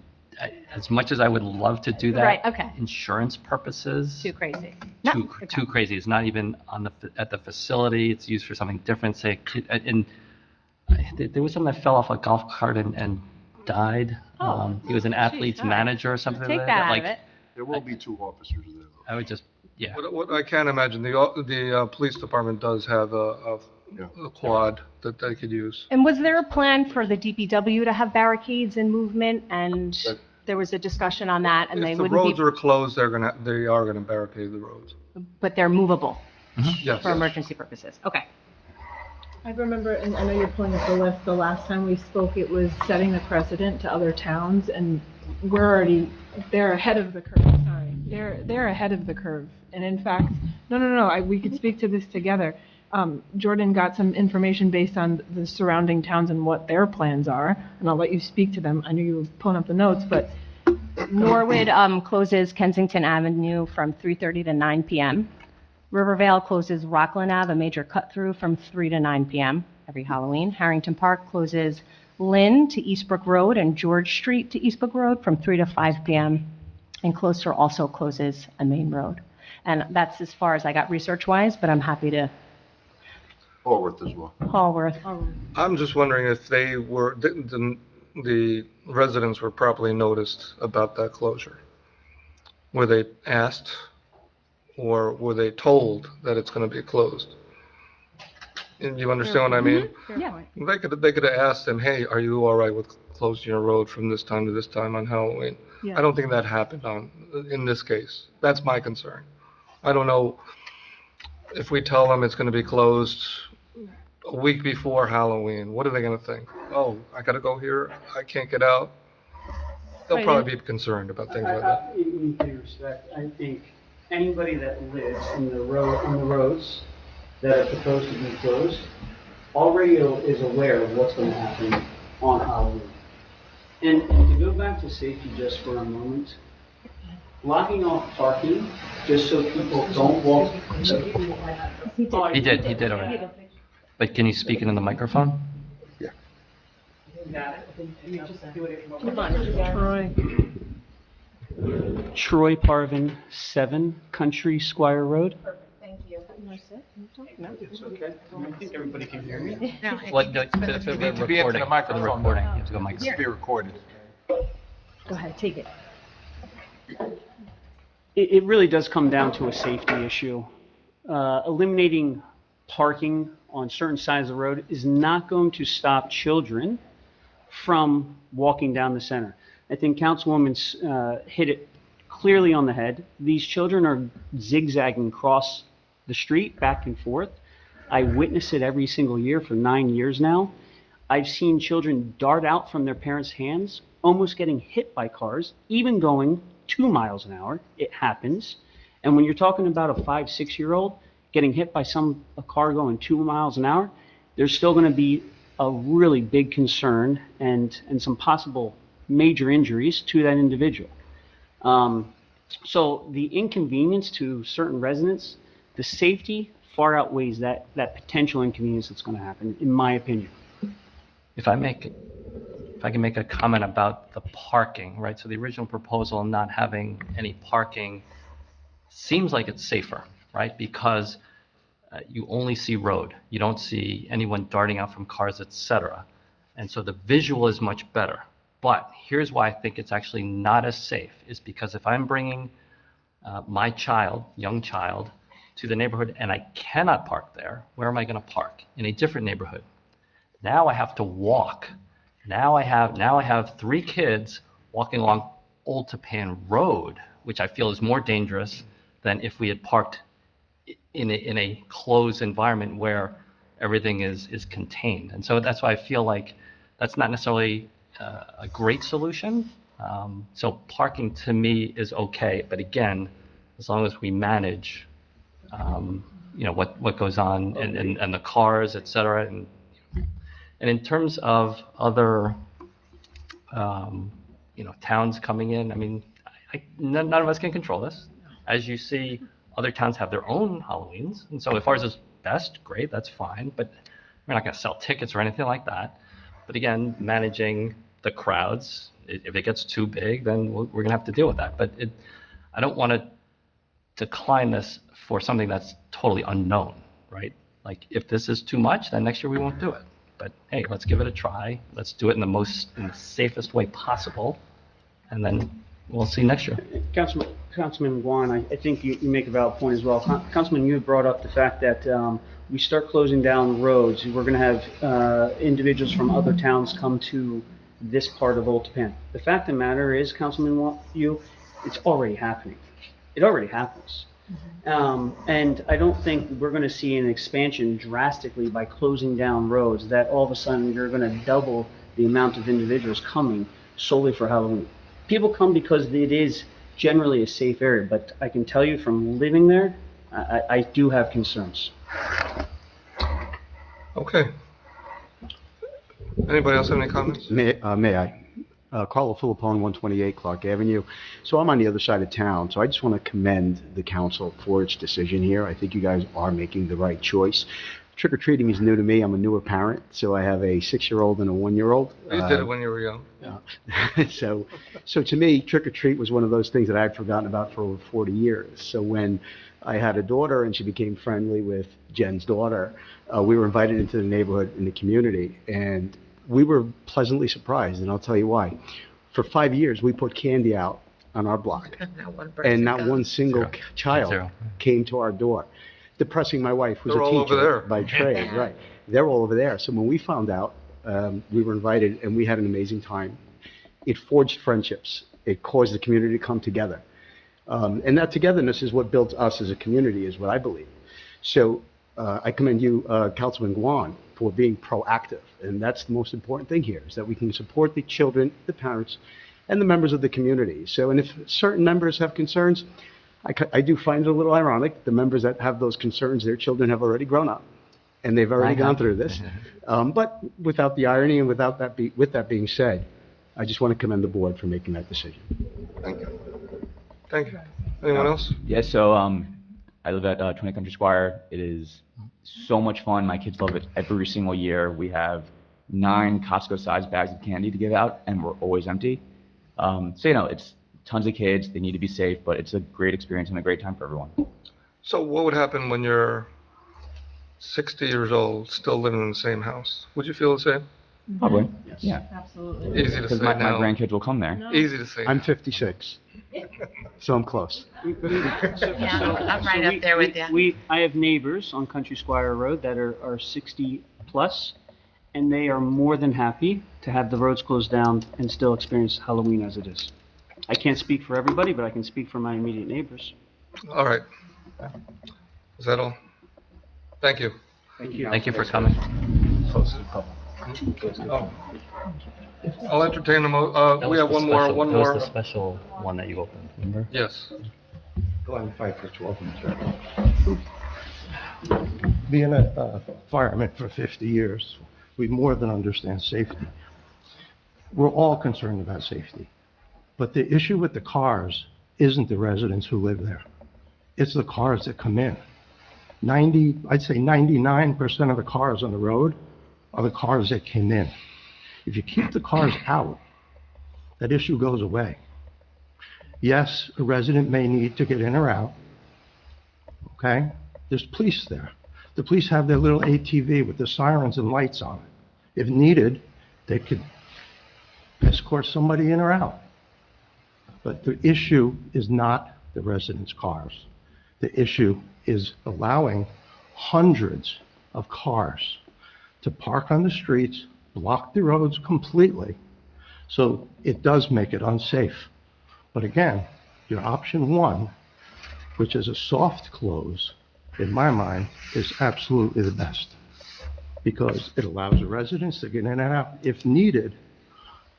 as much as I would love to do that. Right, okay. Insurance purposes. Too crazy. No, okay. Too crazy. It's not even at the facility. It's used for something different. Say, there was someone that fell off a golf cart and died. Oh, He was an athlete's sorry. manager or something Take like that that. out Like, of it. There will be 2 officers there. I would just, yeah. What I can't imagine, the police department does have a quad that they could use. And was there a plan for the DPW to have barricades and movement? And there was a discussion on that, and they If the wouldn't roads be, are closed, they are gonna barricade the roads. but they're movable Yes. for emergency purposes. Okay. I remember, and I know you're pulling up the list, the last time we spoke, it was setting the precedent to other towns, and they're ahead of the curve, sorry. They're ahead of the curve. And in fact, no, we could speak to this together. Jordan got some information based on the surrounding towns and what their plans are, and I'll let you speak to them. I know you were pulling up the notes, but Norwood closes Kensington Avenue from 3:30 to 9 p.m. Rivervale closes Rockland Ave, a major cut-through, from 3 to 9 p.m. every Halloween. Harrington Park closes Lynn to Eastbrook Road and George Street to Eastbrook Road from 3 to 5 p.m. And Closter also closes a main road. And that's as far as I got research-wise, but I'm happy to Forward as well. Hallworth. I'm just wondering if they were, the residents were properly noticed about that closure. Were they asked, or were they told that it's gonna be closed? And you understand what I mean? yeah. They could have asked them, hey, are you all right with closing your road from this time to this time on Halloween? Yeah. I don't think that happened in this case. That's my concern. I don't know if we tell them it's gonna be closed a week before Halloween, what are they gonna think? Oh, I gotta go here, I can't get out. They'll Right, probably be concerned about things like that. In due respect, I think anybody that lives on the roads that are proposed to be closed already is aware of what's going to happen on Halloween. And to go back to safety just for a moment, blocking off parking just so people don't walk. He did already. But can you speak into the microphone? Troy Parvin, 7 Country Squire Road. Thank you. It's okay. I think everybody can hear me. For the recording, for the recording, you have to go mic. Be recorded. Go ahead, take it. It really does come down to a safety issue. Eliminating parking on certain sides of the road is not going to stop children from walking down the center. I think Councilwoman's hit it clearly on the head. These children are zigzagging across the street back and forth. I witness it every single year for 9 years now. I've seen children dart out from their parents' hands, almost getting hit by cars, even going 2 miles an hour. It happens. And when you're talking about a 5, 6-year-old getting hit by a car going 2 miles an hour, there's still going to be a really big concern and some possible major injuries to that individual. So the inconvenience to certain residents, the safety far outweighs that potential inconvenience that's going to happen, in my opinion. If I can make a comment about the parking, right? So the original proposal not having any parking seems like it's safer, right? Because you only see road. You don't see anyone darting out from cars, etc. And so the visual is much better. But here's why I think it's actually not as safe, is because if I'm bringing my child, young child, to the neighborhood and I cannot park there, where am I going to park? In a different neighborhood. Now I have to walk. Now I have 3 kids walking along Old Tappan Road, which I feel is more dangerous than if we had parked in a closed environment where everything is contained. And so that's why I feel like that's not necessarily a great solution. So parking to me is okay, but again, as long as we manage, what goes on and the cars, et cetera. And in terms of other, towns coming in, I mean, none of us can control this. As you see, other towns have their own Halloweens, and so if ours is best, great, that's fine, but we're not going to sell tickets or anything like that. But again, managing the crowds, if it gets too big, then we're going to have to deal with that. But I don't want to decline this for something that's totally unknown, right? Like, if this is too much, then next year we won't do it. But hey, let's give it a try. Let's do it in the safest way possible, and then we'll see next year. Councilman Guan, I think you make a valid point as well. Councilman, you brought up the fact that we start closing down roads. We're going to have individuals from other towns come to this part of Old Tappan. The fact of the matter is, Councilman, it's already happening. It already happens. And I don't think we're going to see an expansion drastically by closing down roads, that all of a sudden you're going to double the amount of individuals coming solely for Halloween. People come because it is generally a safe area, but I can tell you from living there, I do have concerns. Okay. Anybody else have any comments? May I? Carlo Filippone, 128 Clark Avenue. So I'm on the other side of town, so I just want to commend the council for its decision here. I think you guys are making the right choice. Trick-or-treating is new to me. I'm a newer parent, so I have a 6-year-old and a 1-year-old. You did it when you were young. So to me, trick-or-treat was one of those things that I had forgotten about for over 40 years. So when I had a daughter and she became friendly with Jen's daughter, we were invited into the neighborhood in the community, and we were pleasantly surprised, and I'll tell you why. For 5 years, we put candy out on our block, and not one single child came to our door. Depressing my wife, who's They're a all over teacher there. by trade, right? They're all over there. So when we found out, we were invited, and we had an amazing time. It forged friendships. It caused the community to come together. And that togetherness is what builds us as a community, is what I believe. So I commend you, Councilman Guan, for being proactive. And that's the most important thing here, is that we can support the children, the parents, and the members of the community. So, and if certain members have concerns, I do find it a little ironic. The members that have those concerns, their children have already grown up, and they've already gone through this. But without the irony and with that being said, I just want to commend the board for making that decision. Thank you. Thank you. Anyone else? Yes, so I live at 20 Country Square. It is so much fun. My kids love it every single year. We have 9 Costco-sized bags of candy to give out, and we're always empty. So, it's tons of kids. They need to be safe, but it's a great experience and a great time for everyone. So what would happen when you're 60 years old, still living in the same house? Would you feel the same? Probably. Yes. Yeah. Absolutely. Easy to Because say my now. grandkids will come there. Easy to say. I'm now. 56, so I'm close. Yeah, I'm right up there with you. I have neighbors on Country Squire Road that are 60 plus, and they are more than happy to have the roads closed down and still experience Halloween as it is. I can't speak for everybody, but I can speak for my immediate neighbors. All right. Is that all? Thank you. Thank you. Thank you for coming. Oh. I'll entertain we have one more. That was the special one that you opened, remember? Yes. Glenn Pfeiffer, 12 Minutes. Being a fireman for 50 years, we more than understand safety. We're all concerned about safety. But the issue with the cars isn't the residents who live there. It's the cars that come in. I'd say 99% of the cars on the road are the cars that came in. If you keep the cars out, that issue goes away. Yes, a resident may need to get in or out, okay? There's police there. The police have their little ATV with the sirens and lights on it. If needed, they could escort somebody in or out. But the issue is not the residents' cars. The issue is allowing hundreds of cars to park on the streets, block the roads completely, so it does make it unsafe. But again, your option one, which is a soft close, in my mind, is absolutely the best, because it allows the residents to get in and out if needed,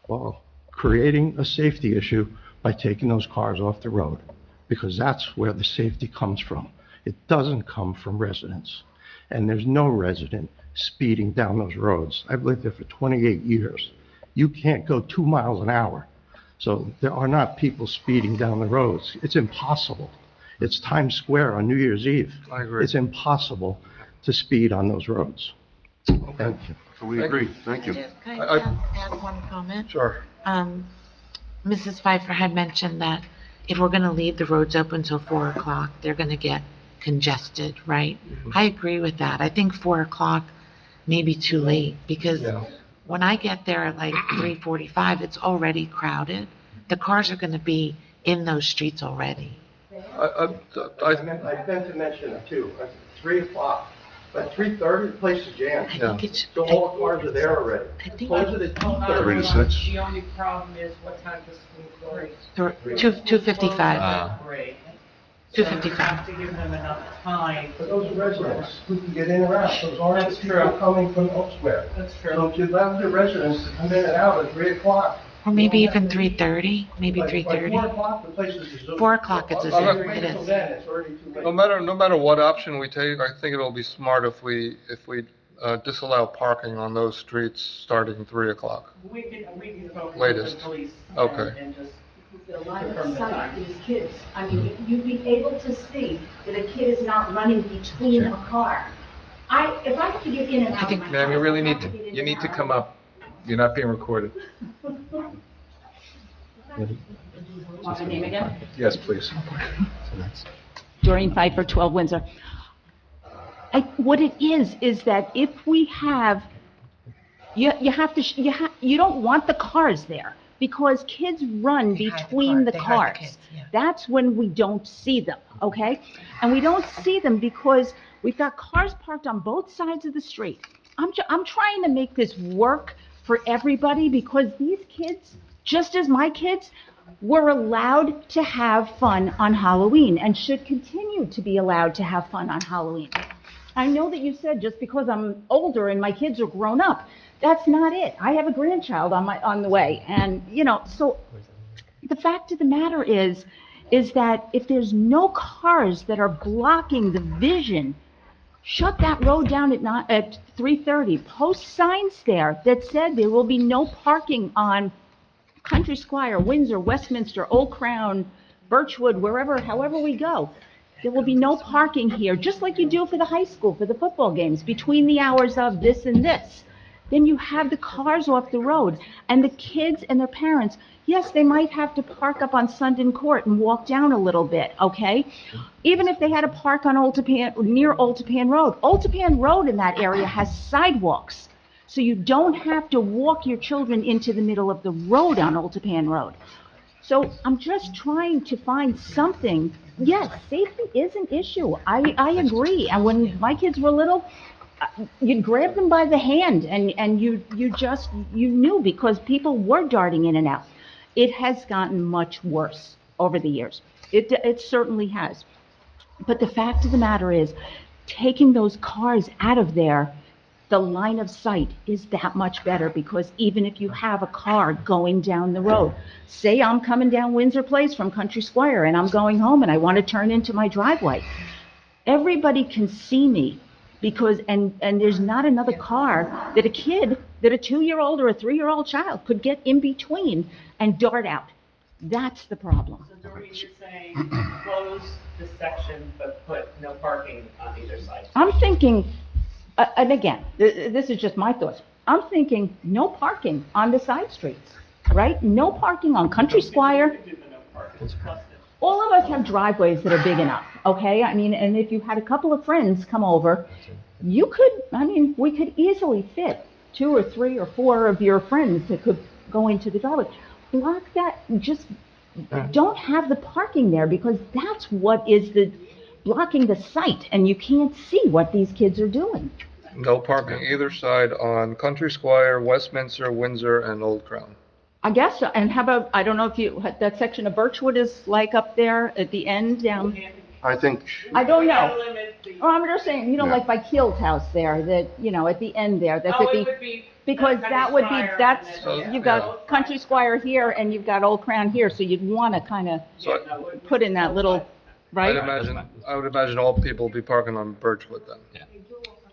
while creating a safety issue by taking those cars off the road, because that's where the safety comes from. It doesn't come from residents, and there's no resident speeding down those roads. I've lived there for 28 years. You can't go 2 miles an hour. So there are not people speeding down the roads. It's impossible. It's Times Square on New Year's Eve. I agree. It's impossible to speed on those roads. Thank you. So we agree. Thank you. Can I add one comment? Sure. Mrs. Pfeiffer had mentioned that if we're going to leave the roads open till 4 o'clock, they're going to get congested, right? I agree with that. I think 4 o'clock may be too late, because when I get there at like 3:45, it's already crowded. The cars are going to be in those streets already. I meant to mention it too. At 3 o'clock, at 3:30, the place is jammed. I think it's, So all the cars are there already. I think Close it at 2:30. 3 to 6. The only problem is what time does school close? 2:55. Great. 2:55. So you have to give them enough time. But those are residents who can get in or out. Those aren't That's people true. coming from elsewhere. That's So true. if you allow the residents to come in and out at 3 o'clock. Or maybe even 3:30, maybe By 4 3:30. o'clock, the place is a zoo. 4 o'clock, it's a zoo. Wait It till is. then, it's already too late. No matter what option we take, I think it'll be smart if we disallow parking on those streets starting 3 o'clock. We can talk to Latest. the police. Okay. And just The line confirm of the sight time. is kids. I mean, you'd be able to see that a kid is not running between a car. If I have to get in and out of my car. Ma'am, you really I need have to, get in you and need to out. come up. You're not being recorded. Want my name again? Yes, please. Doreen Pfeiffer, 12 Windsor. What it is that if we have, you have to, you don't want the cars there, because kids run between the cars. That's when we don't see them, okay? And we don't see them because we've got cars parked on both sides of the street. I'm trying to make this work for everybody, because these kids, just as my kids, were allowed to have fun on Halloween and should continue to be allowed to have fun on Halloween. I know that you said just because I'm older and my kids are grown up, that's not it. I have a grandchild on the way, and so the fact of the matter is that if there's no cars that are blocking the vision, shut that road down at 3:30. Post signs there that said there will be no parking on Country Squire, Windsor, Westminster, Old Crown, Birchwood, however we go. There will be no parking here, just like you do for the high school, for the football games, between the hours of this and this. then you have the cars off the road. And the kids and their parents, yes, they might have to park up on Sundon Court and walk down a little bit, okay? Even if they had to park on near Old Tappan Road. Old Tappan Road in that area has sidewalks. So you don't have to walk your children into the middle of the road on Old Tappan Road. So I'm just trying to find something. Yes, safety is an issue. I agree. And when my kids were little, you'd grab them by the hand and you knew because people were darting in and out. It has gotten much worse over the years. It certainly has. But the fact of the matter is, taking those cars out of there, the line of sight is that much better, because even if you have a car going down the road, say I'm coming down Windsor Place from Country Square and I'm going home and I want to turn into my driveway, everybody can see me, because and there's not another car that a 2-year-old or a 3-year-old child could get in between and dart out. That's the problem. So Doreen, you're saying close this section, but put no parking on either side. I'm thinking, and again, this is just my thoughts. I'm thinking no parking on the side streets, right? No parking on Country Square. All of us have driveways that are big enough, okay? I mean, and if you had a couple of friends come over, we could easily fit 2 or 3 or 4 of your friends that could go into the driveway. Block that, just don't have the parking there, because that's what is blocking the sight, and you can't see what these kids are doing. No parking either side on Country Square, Westminster, Windsor, and Old Crown. I guess so. And how about, I don't know if that section of Birchwood is like up there at the end down. I think, I don't know. Oh, I'm just saying, like by Keel's house there, that, at the end there, that's at the, because that would be, you've got Country Squire here and you've got Old Crown here, so you'd want to kind of put in that little, right? I would imagine all people would be parking on Birchwood then. Yeah.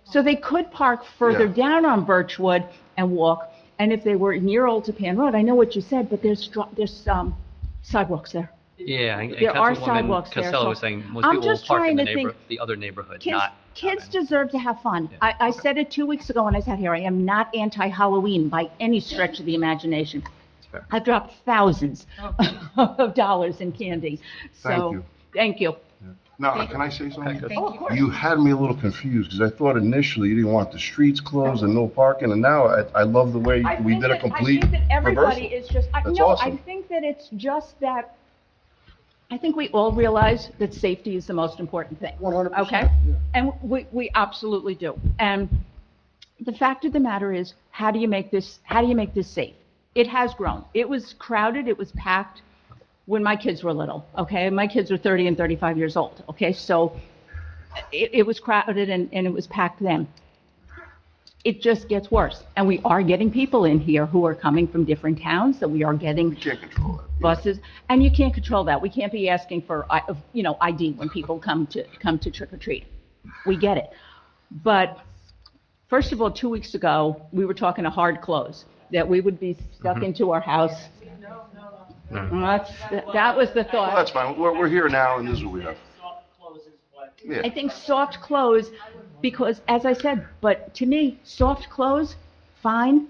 So they could park further down on Birchwood and walk, and if they were near Old Tappan Road, I know what you said, but there's sidewalks there. Yeah, and There are Councilwoman sidewalks there, Costello so was saying most I'm people will just park in trying to think, the other neighborhood, Kids deserve to have fun. I said it 2 weeks ago when I sat here. I am not anti-Halloween by any stretch of the imagination. I've dropped thousands of dollars in candy. So, thank you. now, can I say something? Oh, of course. You had me a little confused, because I thought initially you didn't want the streets closed and no parking, and now I love the way we did a complete I think that everybody reversal. is just, That's no, awesome. I think that it's just that, I think we all realize that safety is the most important thing. 100%. Okay? And we absolutely do. And the fact of the matter is, how do you make this safe? It has grown. It was crowded, it was packed when my kids were little, okay? My kids are 30 and 35 years old, okay? So it was crowded and it was packed then. It just gets worse. And we are getting people in here who are coming from different towns, that we are getting Can't control that. buses, and you can't control that. We can't be asking for, ID when people come to trick or treat. We get it. But first of all, 2 weeks ago, we were talking a hard close, that we would be stuck into our house. That was the thought. Well, that's fine. We're here now, and this is what we have. Yeah. I think soft close, because as I said, but to me, soft close, fine,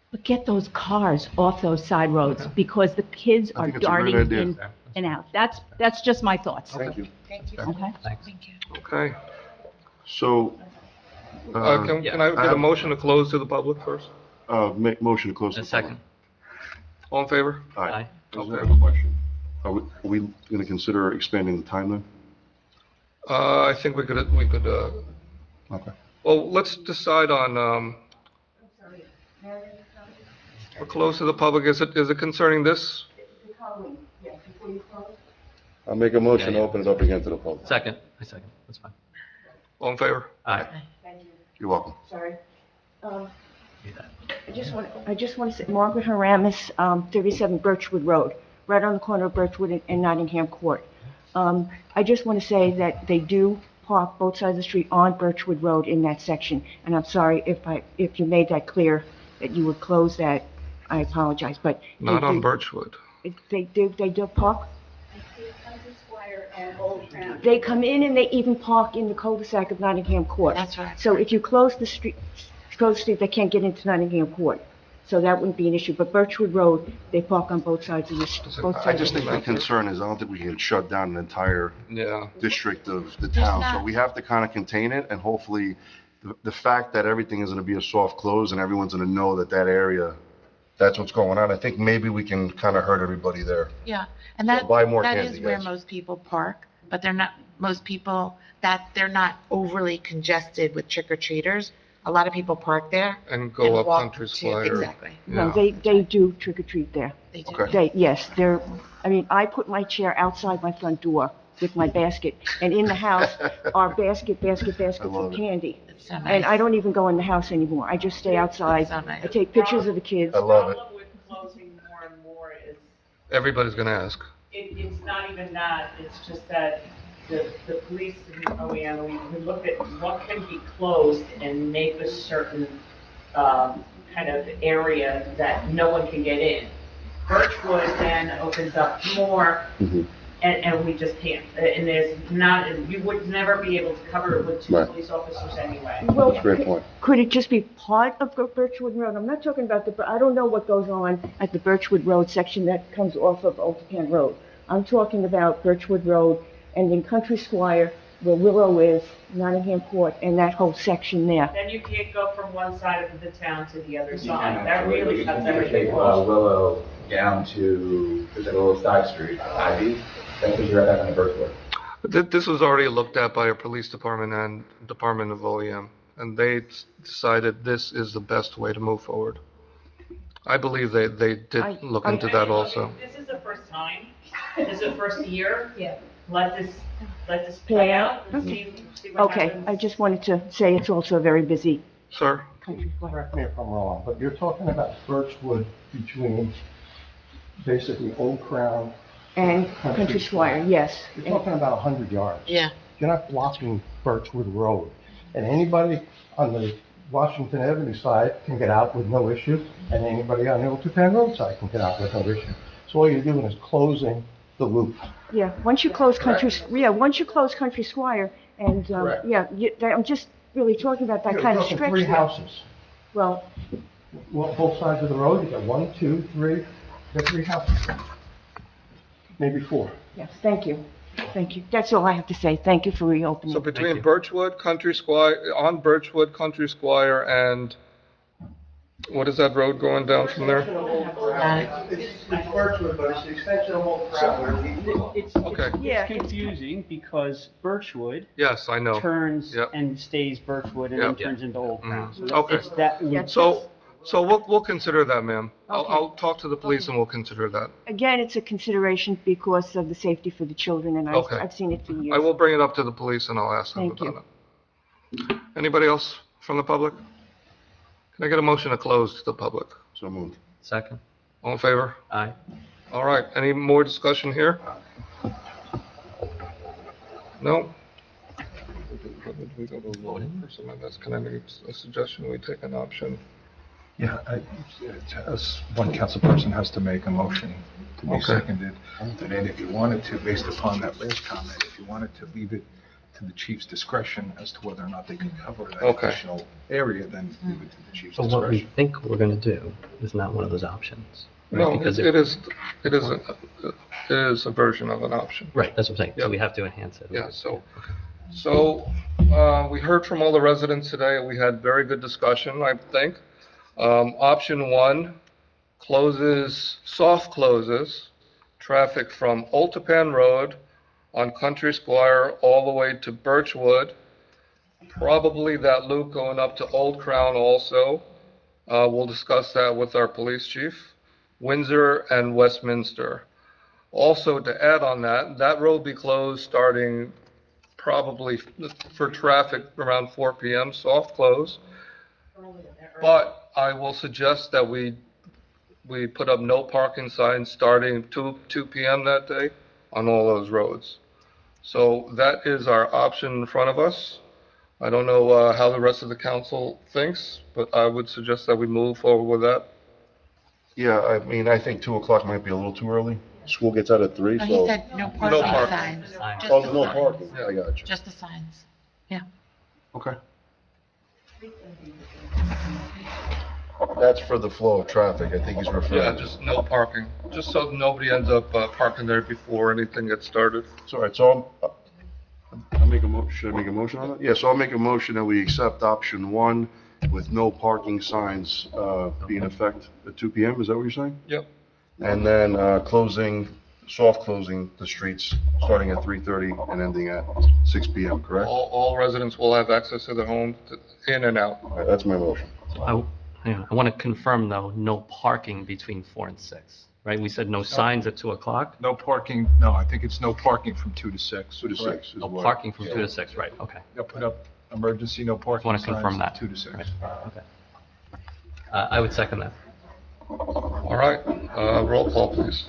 but get those cars off those side roads, because the kids I are think it's a great darting idea. in and out. That's just my thoughts. Thank you. Okay? Okay. So, Can I get a motion to close to the public first? make motion to close the A second. All in favor? Aye. I have a question. Are we going to consider expanding the time then? I think we could, Okay. well, let's decide on, we're close to the public. Is it concerning this? I'll make a motion to Yeah. open it up again to the public. Second, that's fine. All in favor? Aye. You're welcome. Sorry. I just want to say, Margaret Haramis, 37 Birchwood Road, right on the corner of Birchwood and Nottingham Court. I just want to say that they do park both sides of the street on Birchwood Road in that section. And I'm sorry if you made that clear, that you would close that. I apologize, but. Not on Birchwood. They do park. They come in and they even park in the cul-de-sac of Nottingham Court. That's right. So if you close the Grove Street, they can't get into Nottingham Court. So that wouldn't be an issue. But Birchwood Road, they park on both sides of the, both I sides just of think the the concern is, I don't think we can shut down an entire Yeah. district of the town. So not- we have to kind of contain it, and hopefully, the fact that everything is going to be a soft close and everyone's going to know that that area, that's what's going on, I think maybe we can kind of hurt everybody there. Yeah, and So that, buy more that candy, is where guys. most people park, but they're not, most people, that, they're not overly congested with trick-or-treaters. A lot of people park there. And go up walk Country to- Square. Exactly. No, Yeah. they do trick or treat there. They do. Okay. Yes, they're, I mean, I put my chair outside my front door with my basket, and in the house are baskets love of it. candy. It's so nice. And I don't even go in the house anymore. I just stay outside. So nice. I take pictures of the kids. I love it. Problem with closing more and more is, Everybody's gonna ask. it's not even that, it's just that the police and OEM, we look at what can be closed and make a certain, kind of area that no one can get in. Birchwood then opens up more, Mhm. and we just can't, and there's not, you would never be able to cover it with two Right. police officers anyway. Well, That's a great point. could it just be part of Birchwood Road? I'm not talking about I don't know what goes on at the Birchwood Road section that comes off of Old Japan Road. I'm talking about Birchwood Road and then Country Squire, where Willow is, Nottingham Court, and that whole section there. Then you can't go from one side of the town to the other side. That really cuts Take everything off. Willow down to, there's a little side street, Ivy, that puts you right back on the Birchwood. This was already looked at by our police department and Department of OEM, and they decided this is the best way to move forward. I believe they did look into that also. This is the first time, this is the first year. Yeah. Let this play out and see what Okay, happens. I just wanted to say it's also a very busy Sir? Country Square. Correct me if I'm wrong, but you're talking about Birchwood between basically Old Crown. And Country Squire, yes. You're talking about 100 yards. Yeah. You're not blocking Birchwood Road. And anybody on the Washington Avenue side can get out with no issue, and anybody on the Old Japan Road side can get out with no issue. So all you're doing is closing the loop. Yeah, once you close once you close Country Squire, and, Correct. yeah, I'm just really talking about that You're kind of talking stretch three there. houses. Well, Well, both sides of the road, you got 1, 2, 3, you got 3 houses. Maybe 4. yes, thank you. Thank you. That's all I have to say. Thank you for reopening. So between Birchwood, Country Squire, on Birchwood, Country Squire, and what is that road going down from there? It's Birchwood, but it's the extension of Old Crown. Okay. Yeah, It's confusing because Birchwood Yes, I know. turns Yep. and stays Birchwood and Yep. then turns into Old Crown. Mhm. Okay. It's that Yeah. loop. So we'll consider that, ma'am. Okay. I'll talk to the police and we'll consider that. Again, it's a consideration because of the safety for the children, and Okay. I've seen it for years. I will bring it up to the police and I'll ask them Thank about it. Anybody else from the public? Can I get a motion to close to the public? So moved. Second? All in favor? Aye. All right, any more discussion here? No? We go to voting for some of this. Can I make a suggestion? We take an option. Yeah, one council person has to make a motion to be Okay. seconded. And then if you wanted to, based upon that last comment, if you wanted to leave it to the chief's discretion as to whether or not they can cover that Okay. additional area, then leave it to the chief's So what we discretion. think we're going to do is not one of those options. right? No, Because it is a version of an option. Right, that's what I'm saying. So Yep. we have to enhance it. Yeah, so we heard from all the residents today. We had very good discussion, I think. Option 1 soft closes traffic from Old Tapan Road on Country Squire all the way to Birchwood. Probably that loop going up to Old Crown also. We'll discuss that with our police chief. Windsor and Westminster. Also, to add on that road will be closed starting probably for traffic around 4 p.m., soft close. But I will suggest that we put up no parking signs starting 2 p.m. that day on all those roads. So that is our option in front of us. I don't know how the rest of the council thinks, but I would suggest that we move forward with that. Yeah, I mean, I think 2 o'clock might be a little too early. School gets out at 3, No, so. he said no parking parking. signs. Just Oh, the no signs. parking, yeah, I got you. Just the signs. Yeah. Okay. That's for the flow of traffic, I think he's referring Yeah, to. just no parking, just so nobody ends up parking there before anything gets started. It's all right, so I'll make a mo, should I make a motion on it? Yeah, so I'll make a motion that we accept option one with no parking signs, be in effect at 2 PM, is that what you're saying? Yep. And then, soft closing the streets, starting at 3:30 and ending at 6 PM, correct? All residents will have access to their home, in and out. All right, that's my motion. I want to confirm, though, no parking between 4 and 6, right? We said no signs at 2 o'clock? No parking, no, I think it's no parking from 2 to 6. 2 to 6 is No what? parking from 2 to 6, right, okay. They'll put up emergency no parking Want signs. to confirm that. 2 to 6. Right, okay. I would second that. All right, roll call, please.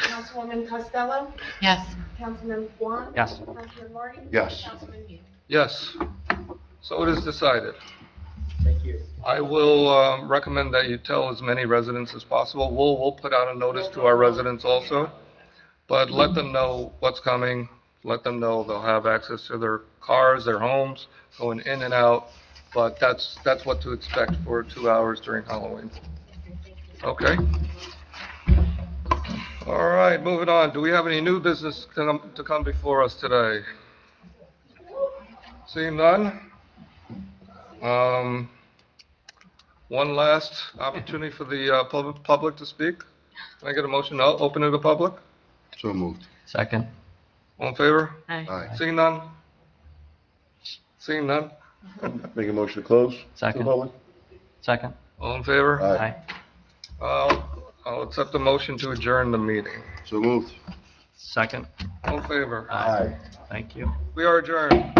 Councilwoman Costello? Yes. Councilman Juan? Yes. Councilman Marty? Yes. Councilman Yu? Yes, so it is decided. Thank you. I will recommend that you tell as many residents as possible. We'll put out a notice to our residents also, but let them know what's coming. Let them know they'll have access to their cars, their homes, going in and out, but that's what to expect for 2 hours during Halloween. Okay? All right, moving on. Do we have any new business to come before us today? Seeing none? One last opportunity for the public to speak. Can I get a motion to open to the public? So moved. Second? All in favor? Aye. Aye. Seeing none? Seeing none? Make a motion to close? To Second. the public? Second? All in favor? Aye. I'll accept the motion to adjourn the meeting. So moved. Second? All in favor? Aye. Thank you. We are adjourned.